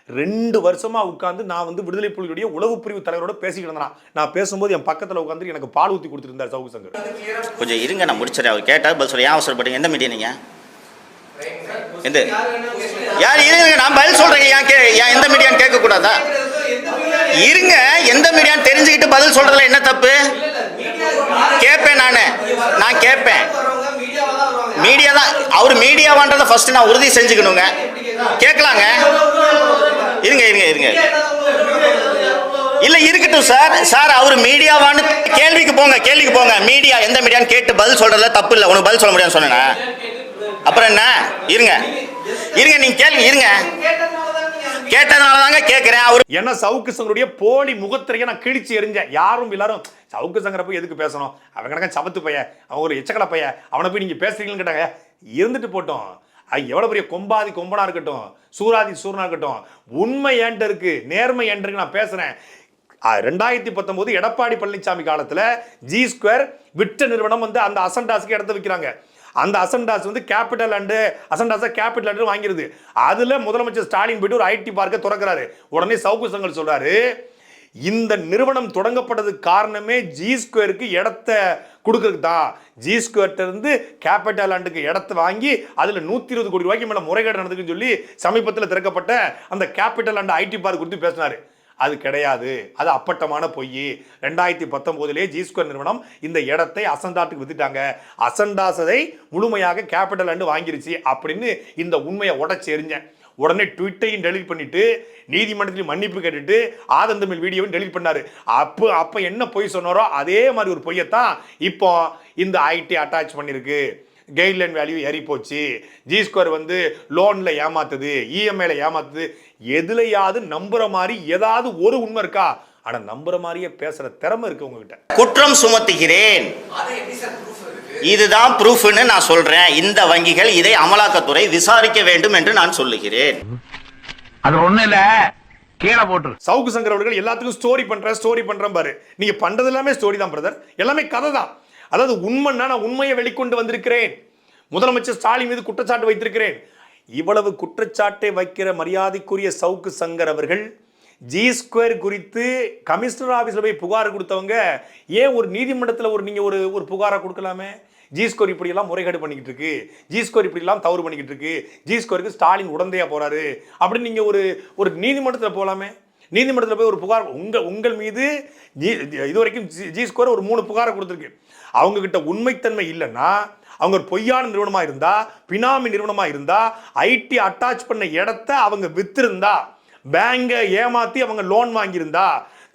2 வருஷமா உட்காந்து நான் வந்து விடுதலை புலிகளுடைய உளவு பிரிவு தலைவரோட பேசிக்கிட்டு இருந்தேன். நான் பேசும்போது என் பக்கத்தில் உட்காந்து எனக்கு பால் ஊற்றி கொடுத்துருந்தார் சவுக்கு சங்கர். கொஞ்சம் இருங்க, நான் முடிச்சிடறேன். அவர் கேட்டால் பதில் சொல்ல. ஏன் அவசரப்படுங்க? எந்த மீடியா நீங்க? எந்த யார் இருங்க, நான் பதில் சொல்றேங்க. ஏன் எந்த மீடியான்னு கேட்க கூடாதா? இருங்க, எந்த மீடியான்னு தெரிஞ்சுக்கிட்டு பதில் சொல்றதுல என்ன தப்பு? கேட்பேன், நான் கேட்பேன். மீடியா தான் அவர் மீடியாவான்றதை ஃபர்ஸ்ட் நான் உறுதி செஞ்சுக்கணுங்க. கேட்கலாங்க. இருங்க இல்ல இருக்கட்டும் சார் அவர் மீடியாவான்னு கேள்விக்கு போங்க. மீடியா எந்த மீடியான்னு கேட்டு பதில் சொல்றதுல தப்பு இல்லை. உனக்கு பதில் சொல்ல முடியாதுன்னு சொன்னேன்னா அப்புறம் என்ன? இருங்க நீங்க கேள்வி இருங்க. கேட்டதுனால தாங்க கேட்கிறேன். அவர் என்ன சவுக்கு சங்கருடைய போலி முகத்திரையை நான் கிழிச்சு எறிஞ்சேன். எல்லாரும் சவுக்கு சங்கரை போய் எதுக்கு பேசணும், அவன் கணக்கன் சபத்து பையன், அவன் ஒரு எச்சக்கடை பையன், அவனை போய் நீங்க பேசுறீங்கன்னு கேட்டாங்க. இருந்துட்டு போட்டோம், எவ்வளவு பெரிய கொம்பனா இருக்கட்டும், சூராதி சூரனா இருக்கட்டும், உண்மை ஏன்ட்ட இருக்கு, நேர்மை ஏன்ட்ட இருக்கு. நான் பேசுறேன். 2019 எடப்பாடி பழனிசாமி காலத்துல ஜி ஸ்கொயர் விட்ட நிறுவனம் வந்து அந்த அசன்டாஸ்க்கு இடத்த வைக்கிறாங்க. அந்த அசன்டாஸ் வந்து கேபிட்டல் அண்ட் அசன்டாஸை கேபிட்டல் அண்ட் வாங்கிருது. அதுல முதலமைச்சர் ஸ்டாலின் போயிட்டு ஒரு ஐடி பார்க்க திறக்கிறாரு. உடனே சவுக்கு சங்கர் சொல்றாரு, இந்த நிறுவனம் தொடங்கப்பட்டதுக்கு காரணமே ஜி ஸ்கொயருக்கு இடத்த கொடுக்கறதுக்கு தான். ஜி ஸ்கொயர்ட்ட இருந்து கேபிட்டல் அண்டுக்கு இடத்த வாங்கி அதுல 120 கோடி ரூபாய்க்கு மேல முறைகேடு நடந்துக்குன்னு சொல்லி சமீபத்தில் திறக்கப்பட்ட அந்த கேபிட்டல் அண்ட் ஐடி பார்க் குறித்து பேசினாரு. அது கிடையாது, அது அப்பட்டமான பொய். 2019 ஜி ஸ்கொயர் நிறுவனம் இந்த இடத்தை அசன்டாட்டுக்கு வித்துட்டாங்க, அசன்டாஸை முழுமையாக கேபிட்டல் அண்ட் வாங்கிருச்சு அப்படின்னு இந்த உண்மையை உடைச்சு எறிஞ்சேன். உடனே ட்விட்டையும் டெலிட் பண்ணிட்டு நீதிமன்றத்தில் மன்னிப்பு கேட்டுட்டு ஆதந்தமிழ் வீடியோவும் டெலிட் பண்ணாரு. அப்ப என்ன பொய் சொன்னாரோ அதே மாதிரி ஒரு பொய்யத்தான் இப்போ இந்த ஐடி அட்டாச் பண்ணிருக்கு. கைட்லைன் வேல்யூ ஏறி போச்சு, ஜி ஸ்கொயர் வந்து லோன்ல ஏமாத்துது, இஎம்ஐல ஏமாத்துது. எதுலையாவது நம்புற மாதிரி ஏதாவது ஒரு உண்மை இருக்கா? ஆனா நம்புற மாதிரியே பேசுற திறமை இருக்கு உங்ககிட்ட. குற்றம் சுமத்துகிறேன், இதுதான் ப்ரூஃப்னு நான் சொல்றேன். இந்த வங்கிகள் இதை அமலாக்கத்துறை விசாரிக்க வேண்டும் என்று நான் சொல்லுகிறேன். அது ஒண்ணு இல்ல, கீழே போட்டு. சவுக்கு சங்கர் அவர்கள் எல்லாத்துக்கும் ஸ்டோரி பண்றேன் பாரு. நீங்க பண்றது எல்லாமே ஸ்டோரி தான் பிரதர், எல்லாமே கதை தான். அதாவது உண்மைன்னா நான் உண்மையை வெளிக்கொண்டு வந்திருக்கிறேன். முதலமைச்சர் ஸ்டாலின் மீது குற்றச்சாட்டு வைத்திருக்கிறேன். இவ்வளவு குற்றச்சாட்டை வைக்கிற மரியாதைக்குரிய சவுக்கு சங்கர் அவர்கள் ஜி ஸ்கொயர் குறித்து கமிஷனர் ஆபீஸ்ல போய் புகார் கொடுத்தவங்க ஏன் ஒரு நீதிமன்றத்தில் நீங்க ஒரு புகாரை கொடுக்கலாமே? ஜி ஸ்கோர் இப்படியெல்லாம் முறைகேடு பண்ணிக்கிட்டு இருக்கு, ஜி ஸ்கோர் இப்படியெல்லாம் தவறு பண்ணிக்கிட்டு இருக்கு, ஜி ஸ்கோருக்கு ஸ்டாலின் உடந்தையா போறாரு அப்படின்னு நீங்கள் ஒரு நீதிமன்றத்தில் போகலாமே. நீதிமன்றத்தில் போய் ஒரு புகார் உங்கள் மீது இது வரைக்கும் ஜி ஸ்கோர் ஒரு 3 புகாரை கொடுத்துருக்கு. அவங்க கிட்ட உண்மைத்தன்மை இல்லைன்னா, அவங்க ஒரு பொய்யான நிறுவனமா இருந்தா, பினாமி நிறுவனமா இருந்தா, ஐடி அட்டாச் பண்ண இடத்த அவங்க வித்திருந்தா, பேங்கை ஏமாத்தி அவங்க லோன் வாங்கியிருந்தா,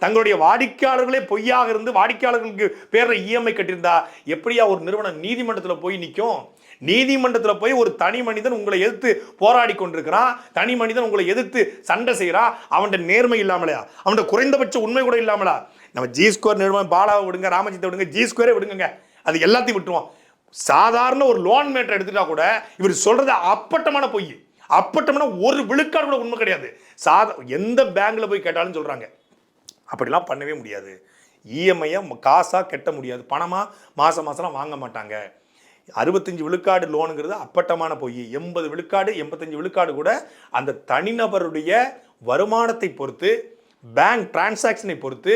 தங்களுடைய வாடிக்கையாளர்களே பொய்யாக இருந்து வாடிக்கையாளர்களுக்கு பேர்ல இஎம்ஐ கட்டியிருந்தா எப்படியா ஒரு நிறுவனம் நீதிமன்றத்தில் போய் நிற்கும்? நீதிமன்றத்தில் போய் ஒரு தனி மனிதன் உங்களை எதிர்த்து போராடி கொண்டிருக்கிறான், தனி மனிதன் உங்களை எதிர்த்து சண்டை செய்கிறான், அவன்கிட்ட நேர்மை இல்லாமலையா, அவன்கிட்ட குறைந்தபட்ச உண்மை கூட இல்லாமலா? நம்ம ஜி ஸ்கோர் நிறுவனம் பாலாவை விடுங்க, ராமஜித்தை விடுங்க, ஜி ஸ்கோரே விடுங்க, அது எல்லாத்தையும் விட்டுருவோம். சாதாரண ஒரு லோன் மேட்டர் எடுத்துட்டா கூட இவர் சொல்றது அப்பட்டமான பொய், அப்பட்டமான ஒரு விழுக்காடு கூட உண்மை கிடையாது. எந்த பேங்க்ல போய் கேட்டாலும் சொல்றாங்க. அப்படிலாம் பண்ணவே முடியாது. இஎம்ஐயை காசாக கட்ட முடியாது, பணமாக மாதம் வாங்க மாட்டாங்க. 65 விழுக்காடு லோனுங்கிறது அப்பட்டமான பொய். 80 விழுக்காடு 85 விழுக்காடு கூட அந்த தனிநபருடைய வருமானத்தை பொறுத்து, பேங்க் டிரான்சாக்ஷனை பொறுத்து,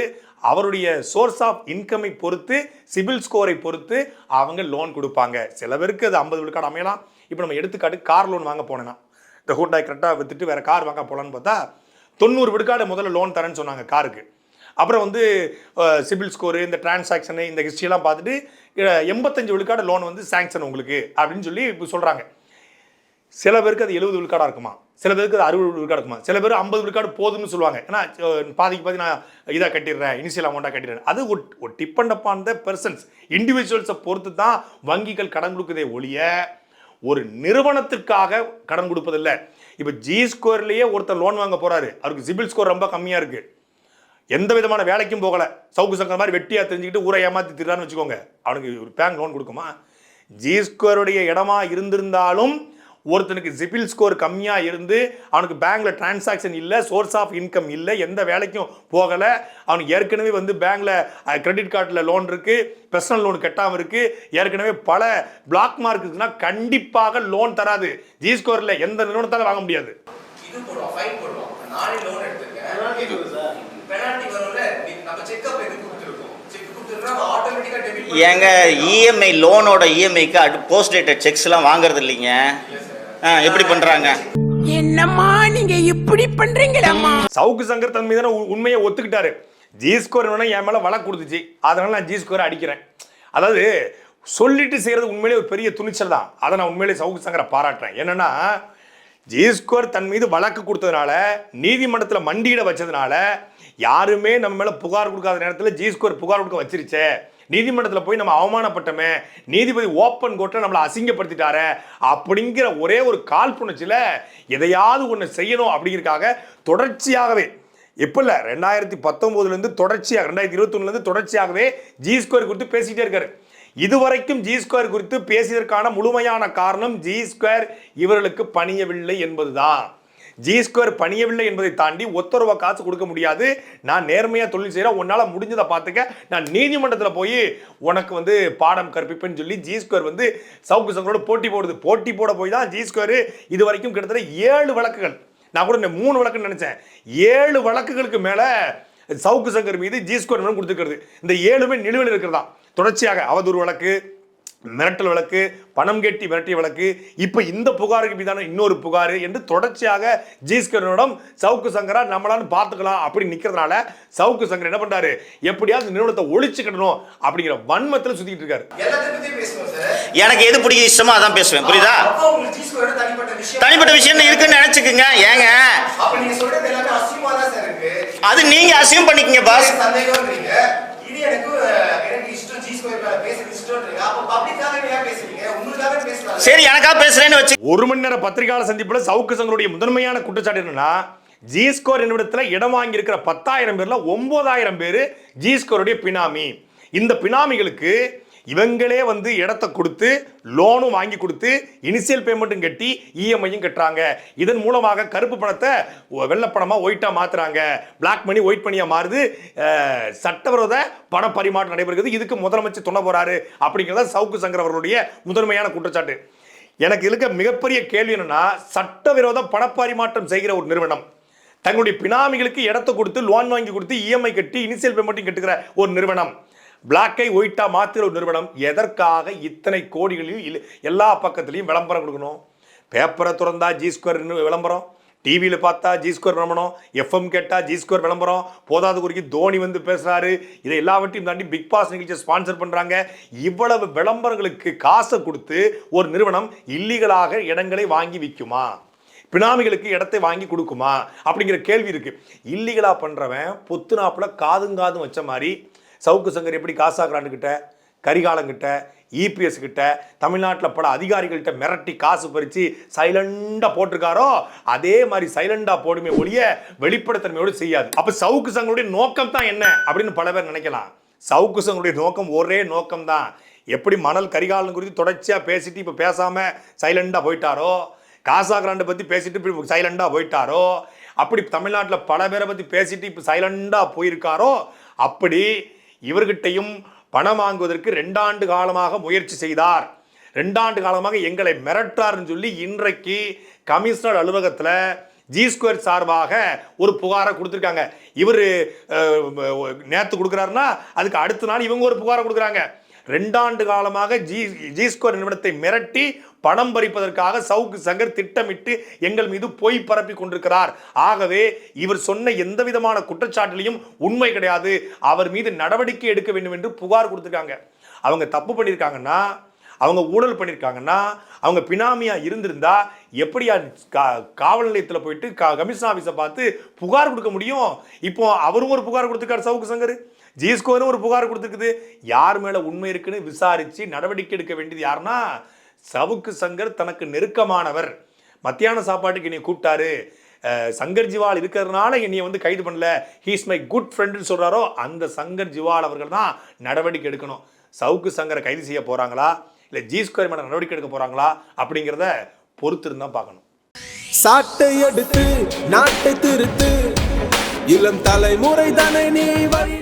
அவருடைய சோர்ஸ் ஆஃப் இன்கமை பொறுத்து, சிபில் ஸ்கோரை பொறுத்து அவங்க லோன் கொடுப்பாங்க. சில பேருக்கு அது 50 விழுக்காடு அமையலாம். இப்போ நம்ம எடுத்துக்காட்டு கார் லோன் வாங்க போனேன்னா, இந்த ஹோண்டாய் கரெக்டாக விற்றுட்டு வேறு கார் வாங்க போகலான்னு பார்த்தா 90 விழுக்காடு முதல்ல லோன் தரேன்னு சொன்னாங்க காருக்கு. அப்புறம் வந்து சிபில் ஸ்கோரு, இந்த டிரான்சாக்ஷனு, இந்த ஹிஸ்ட்ரியெல்லாம் பார்த்துட்டு 85 விழுக்காடு லோன் வந்து சாங்ஷன் உங்களுக்கு அப்படின்னு சொல்லி இப்போ சொல்கிறாங்க. சில பேருக்கு அது 70 விழுக்காடாக இருக்குமா, சில பேருக்கு அது 60 விழுக்காடு இருக்குமா, சில பேர் 50 விழுக்காடு போதும்னு சொல்லுவாங்க. ஏன்னா பாதிக்கு நான் இதாக கட்டிடுறேன், இனிஷியல் அமௌண்ட்டாக கட்டிடுறேன். அது ஒரு டிபெண்ட் அப்பான் த பர்சன்ஸ், இண்டிவிஜுவல்ஸை பொறுத்து தான் வங்கிகள் கடன் கொடுக்குதே ஒழிய ஒரு நிறுவனத்திற்காக கடன் கொடுப்பதில்லை. இப்போ ஜி ஸ்கோர்லேயே ஒருத்தர் லோன் வாங்க போகிறாரு, அவருக்கு சிபில் ஸ்கோர் ரொம்ப கம்மியாக இருக்குது, எந்த விதமான வேலைக்கும் போகலை, சவுக்கு சங்கர் மாதிரி வெட்டியாக தெரிஞ்சுக்கிட்டு ஊரை ஏமாற்றி திருறான்னு வச்சுக்கோங்க, அவனுக்கு ஒரு பேங்க் லோன் கொடுக்குமா? ஜி ஸ்கோருடைய இடமா இருந்திருந்தாலும் ஒருத்தனுக்கு சிபில் ஸ்கோர் கம்மியாக இருந்து அவனுக்கு பேங்க்கில் டிரான்சாக்ஷன் இல்லை, சோர்ஸ் ஆஃப் இன்கம் இல்லை, எந்த வேலைக்கும் போகலை, அவனுக்கு ஏற்கனவே வந்து பேங்க்கில் கிரெடிட் கார்டில் லோன் இருக்குது, பர்சனல் லோன் கட்டாமல் இருக்குது, ஏற்கனவே பல பிளாக் மார்க் இருக்குன்னா கண்டிப்பாக லோன் தராது. ஜி ஸ்கோரில் எந்த நிறுவனத்தாலும் வாங்க முடியாது. ஏங்க இஎம்ஐ லோனோட இஎம்ஐக்கு போஸ்ட் டேட்டட் செக்ஸ் எல்லாம் வாங்குறது இல்லைங்க, எப்படி பண்றாங்க? என்னம்மா நீங்க இப்படி பண்றீங்களம்மா? சவுக்கு சங்கர் தன் மீதான உண்மையை ஒத்துக்கிட்டாரு. ஜி ஸ்கோர் என் மேல வழக்கு கொடுத்துச்சு, அதனால நான் ஜி ஸ்கோரை அடிக்கிறேன். அதாவது சொல்லிட்டு செய்யறது உண்மையிலே ஒரு பெரிய துணிச்சல் தான். அதை நான் உண்மையிலே சவுக்கு சங்கரை பாராட்டுறேன். என்னன்னா ஜி ஸ்கோர் தன் மீது வழக்கு கொடுத்ததுனால, நீதிமன்றத்தில் மண்டியிட வச்சதுனால, யாருமே நம்ம மேல புகார் கொடுக்காத நேரத்தில் ஜி ஸ்கோர் புகார் கொடுக்க வச்சிருச்சே, நீதிமன்றத்தில் போய் நம்ம அவமானப்பட்டோமே, நீதிபதி ஓப்பன் கோர்ட்டில் நம்மளை அசிங்கப்படுத்திட்டாரு அப்படிங்கிற ஒரே ஒரு காழ்ப்புணர்ச்சியில் எதையாவது ஒன்று செய்யணும் அப்படிங்கிறதுக்காக தொடர்ச்சியாகவே, இப்போ இல்லை 2019 தொடர்ச்சியாக 2021 தொடர்ச்சியாகவே ஜி ஸ்கொயர் குறித்து பேசிகிட்டே இருக்காரு. இதுவரைக்கும் ஜி ஸ்கொயர் குறித்து பேசியதற்கான முழுமையான காரணம் ஜி ஸ்கொயர் இவர்களுக்கு பணியவில்லை என்பதுதான். ஜி ஸ்கொயர் பணியவில்லை என்பதை தாண்டி ஒத்த ரூபா காசு கொடுக்க முடியாது, நான் நேர்மையாக தொழில் செய்கிறேன், உன்னால் முடிஞ்சதை பார்த்துக்க, நான் நீதிமன்றத்தில் போய் உனக்கு வந்து பாடம் கற்பிப்பேன்னு சொல்லி ஜி ஸ்கொயர் வந்து சவுக்கு சங்கரோட போட்டி போடுது. போட்டி போட போய் தான் ஜி ஸ்கொயர் இது வரைக்கும் கிட்டத்தட்ட 7 வழக்குகள், நான் கூட 3 வழக்குன்னு நினைச்சேன், 7 வழக்குகளுக்கு மேல சவுக்கு சங்கர் மீது ஜி ஸ்கொயர் கொடுத்துக்கிறது. இந்த 7மே நிலுவையில் இருக்கிறதா. தொடர்ச்சியாக அவதூறு வழக்கு, மிரட்டல் வழக்கு, பணம் கேட்டி மிரட்டிய வழக்கு, இப்போ இந்த புகாருக்கு மீதான இன்னொரு புகார் என்று தொடர்ச்சியாக ஜி ஸ்கொயரிடம் சவுக்கு சங்கரா நம்மளான்னு பார்த்துக்கலாம் அப்படி நிற்கிறதுனால சவுக்கு சங்கர் என்ன பண்றாரு, எப்படியாவது நிறுவனத்தை ஒழிச்சுக்கணும் அப்படிங்கிற வன்மத்தில் சுத்திட்டு இருக்காரு. எனக்கு எது பிடிக்கும் இஷ்டமோ அதான் பேசுவேன், புரியுதா? தனிப்பட்ட விஷயம் இருக்குன்னு நினைச்சுக்குங்க. ஏங்க அது நீங்க அசியம் பண்ணிக்கங்க பாஸ். சரி, எனக்கா பேசுறேன்னு வச்சு 1 மணி நேர பத்திரிகையாளர் சந்திப்புல சவுக்கு சங்கருடைய முதன்மையான குற்றச்சாட்டு என்னன்னா, ஜி ஸ்கோர் என்னிடத்துல இடம் வாங்கி இருக்கிற 10,000 பேர்ல 9,000 பேர் ஜி ஸ்கோருடைய பினாமி. இந்த பினாமிகளுக்கு இவங்களே வந்து இடத்தை கொடுத்து லோனும் வாங்கி கொடுத்து இனிஷியல் பேமெண்ட்டும் கட்டி இஎம்ஐயும் கட்டுறாங்க. இதன் மூலமாக கருப்பு பணத்தை வெள்ளப்பணமாக ஒயிட்டாக மாற்றுறாங்க, பிளாக் மணி ஒயிட் மணியாக மாறுது, சட்டவிரோத பண பரிமாற்றம் நடைபெறுகிறது. இதுக்கு முதலமைச்சர் துணை போறாரு அப்படிங்கிறத சவுக்கு சங்கர் அவர்களுடைய முதன்மையான குற்றச்சாட்டு. எனக்கு இருக்க மிகப்பெரிய கேள்வி என்னன்னா, சட்டவிரோத பணப்பரிமாற்றம் செய்கிற ஒரு நிறுவனம் தங்களுடைய பினாமிகளுக்கு இடத்தை கொடுத்து லோன் வாங்கி கொடுத்து இஎம்ஐ கட்டி இனிஷியல் பேமெண்ட்டும் கட்டுகிற ஒரு நிறுவனம், பிளாக்கை ஒயிட்டா மாத்துற ஒரு நிறுவனம் எதற்காக இத்தனை கோடிகளில் எல்லா பக்கத்துலையும் விளம்பரம் கொடுக்கணும்? பேப்பரை திறந்தா G2 விளம்பரம், டிவியில் பார்த்தா G2 விளம்பரம், எஃப்எம் கேட்டா G2 விளம்பரம், போதாது குறிக்கு தோனி வந்து பேசுறாரு. இதை எல்லாவற்றையும் தாண்டி பிக் பாஸ் நிகழ்ச்சியை ஸ்பான்சர் பண்றாங்க. இவ்வளவு விளம்பரங்களுக்கு காசை கொடுத்து ஒரு நிறுவனம் இல்லீகலாக இடங்களை வாங்கி விற்குமா? பினாமிகளுக்கு இடத்தை வாங்கி கொடுக்குமா? அப்படிங்கிற கேள்வி இருக்கு. இல்லீகலா பண்றவன் பொத்துனாப்புல காதும் வச்ச மாதிரி சவுக்கு சங்கர் எப்படி காசாக்குறான்கிட்ட, கரிகாலங்கிட்ட, இபிஎஸ் கிட்ட, தமிழ்நாட்டில் பல அதிகாரிகள்கிட்ட மிரட்டி காசு பறிச்சு சைலண்டா போட்டிருக்காரோ அதே மாதிரி சைலண்டா போடுமே ஒழிய வெளிப்படைத்தன்மையோடு செய்யாது. அப்ப சவுக்கு சங்கருடைய நோக்கம் தான் என்ன அப்படின்னு பல பேர் நினைக்கலாம். சவுக்கு சங்கருடைய நோக்கம் ஒரே நோக்கம் தான். எப்படி மணல் கரிகாலன் குறித்து தொடர்ச்சியா பேசிட்டு இப்ப பேசாம சைலண்டா போயிட்டாரோ, காசாகிராண்டை பத்தி பேசிட்டு இப்ப சைலண்டா போயிட்டாரோ, அப்படி தமிழ்நாட்டில் பல பேரை பத்தி பேசிட்டு இப்ப சைலண்டா போயிருக்காரோ, அப்படி இவர்கிட்டையும் பணம் வாங்குவதற்கு 2 ஆண்டு காலமாக முயற்சி செய்தார். 2 ஆண்டு காலமாக எங்களை மிரட்டார்னு சொல்லி இன்றைக்கு கமிஷனர் அலுவலகத்தில் G2 சார்பாக ஒரு புகாரை கொடுத்துருக்காங்க. இவர் நேற்று கொடுக்குறாருன்னா அதுக்கு அடுத்த நாள் இவங்க ஒரு புகாரை கொடுக்குறாங்க. 2 ஆண்டு காலமாக G2 நிறுவனத்தை மிரட்டி பணம் பறிப்பதற்காக சவுக்கு சங்கர் திட்டமிட்டு எங்கள் மீது பொய் பரப்பி கொண்டிருக்கிறார். ஆகவே இவர் சொன்ன எந்த விதமான குற்றச்சாட்டிலையும் உண்மை கிடையாது, அவர் மீது நடவடிக்கை எடுக்க வேண்டும் என்று புகார் கொடுத்துருக்காங்க. அவங்க தப்பு பண்ணியிருக்காங்கன்னா, அவங்க ஊழல் பண்ணியிருக்காங்கன்னா, அவங்க பினாமியா இருந்திருந்தா எப்படியா காவல் நிலையத்தில் போயிட்டு கமிஷன் ஆஃபீஸை பார்த்து புகார் கொடுக்க முடியும்? இப்போ அவரும் ஒரு புகார் கொடுத்துருக்காரு சவுக்கு சங்கர், G2 ஒரு புகார் கொடுத்துருக்குது. யார் மேல உண்மை இருக்குன்னு விசாரிச்சு நடவடிக்கை எடுக்க வேண்டியது யாருன்னா சவுக்கு சங்கர். தனக்கு நெருக்கமானவர், மத்தியான சாப்பாட்டுக்கு என்னை கூப்பிட்டாரு, சங்கர் ஜிவால் இருக்கிறதுனால என்னைய வந்து கைது பண்ணல, ஹீஸ் மை குட் ஃப்ரெண்டுன்னு சொல்றாரோ அந்த சங்கர் ஜிவால் அவர்கள் தான் நடவடிக்கை எடுக்கணும். சவுக்கு சங்கரை கைது செய்ய போறாங்களா இல்லை G2 மேல நடவடிக்கை எடுக்க போறாங்களா அப்படிங்கிறத பொறுத்து இருந்தா பார்க்கணும். சாட்டை எடுத்து நாட்டை திருத்து, இளம் தலைமுறை தானே நீ வழி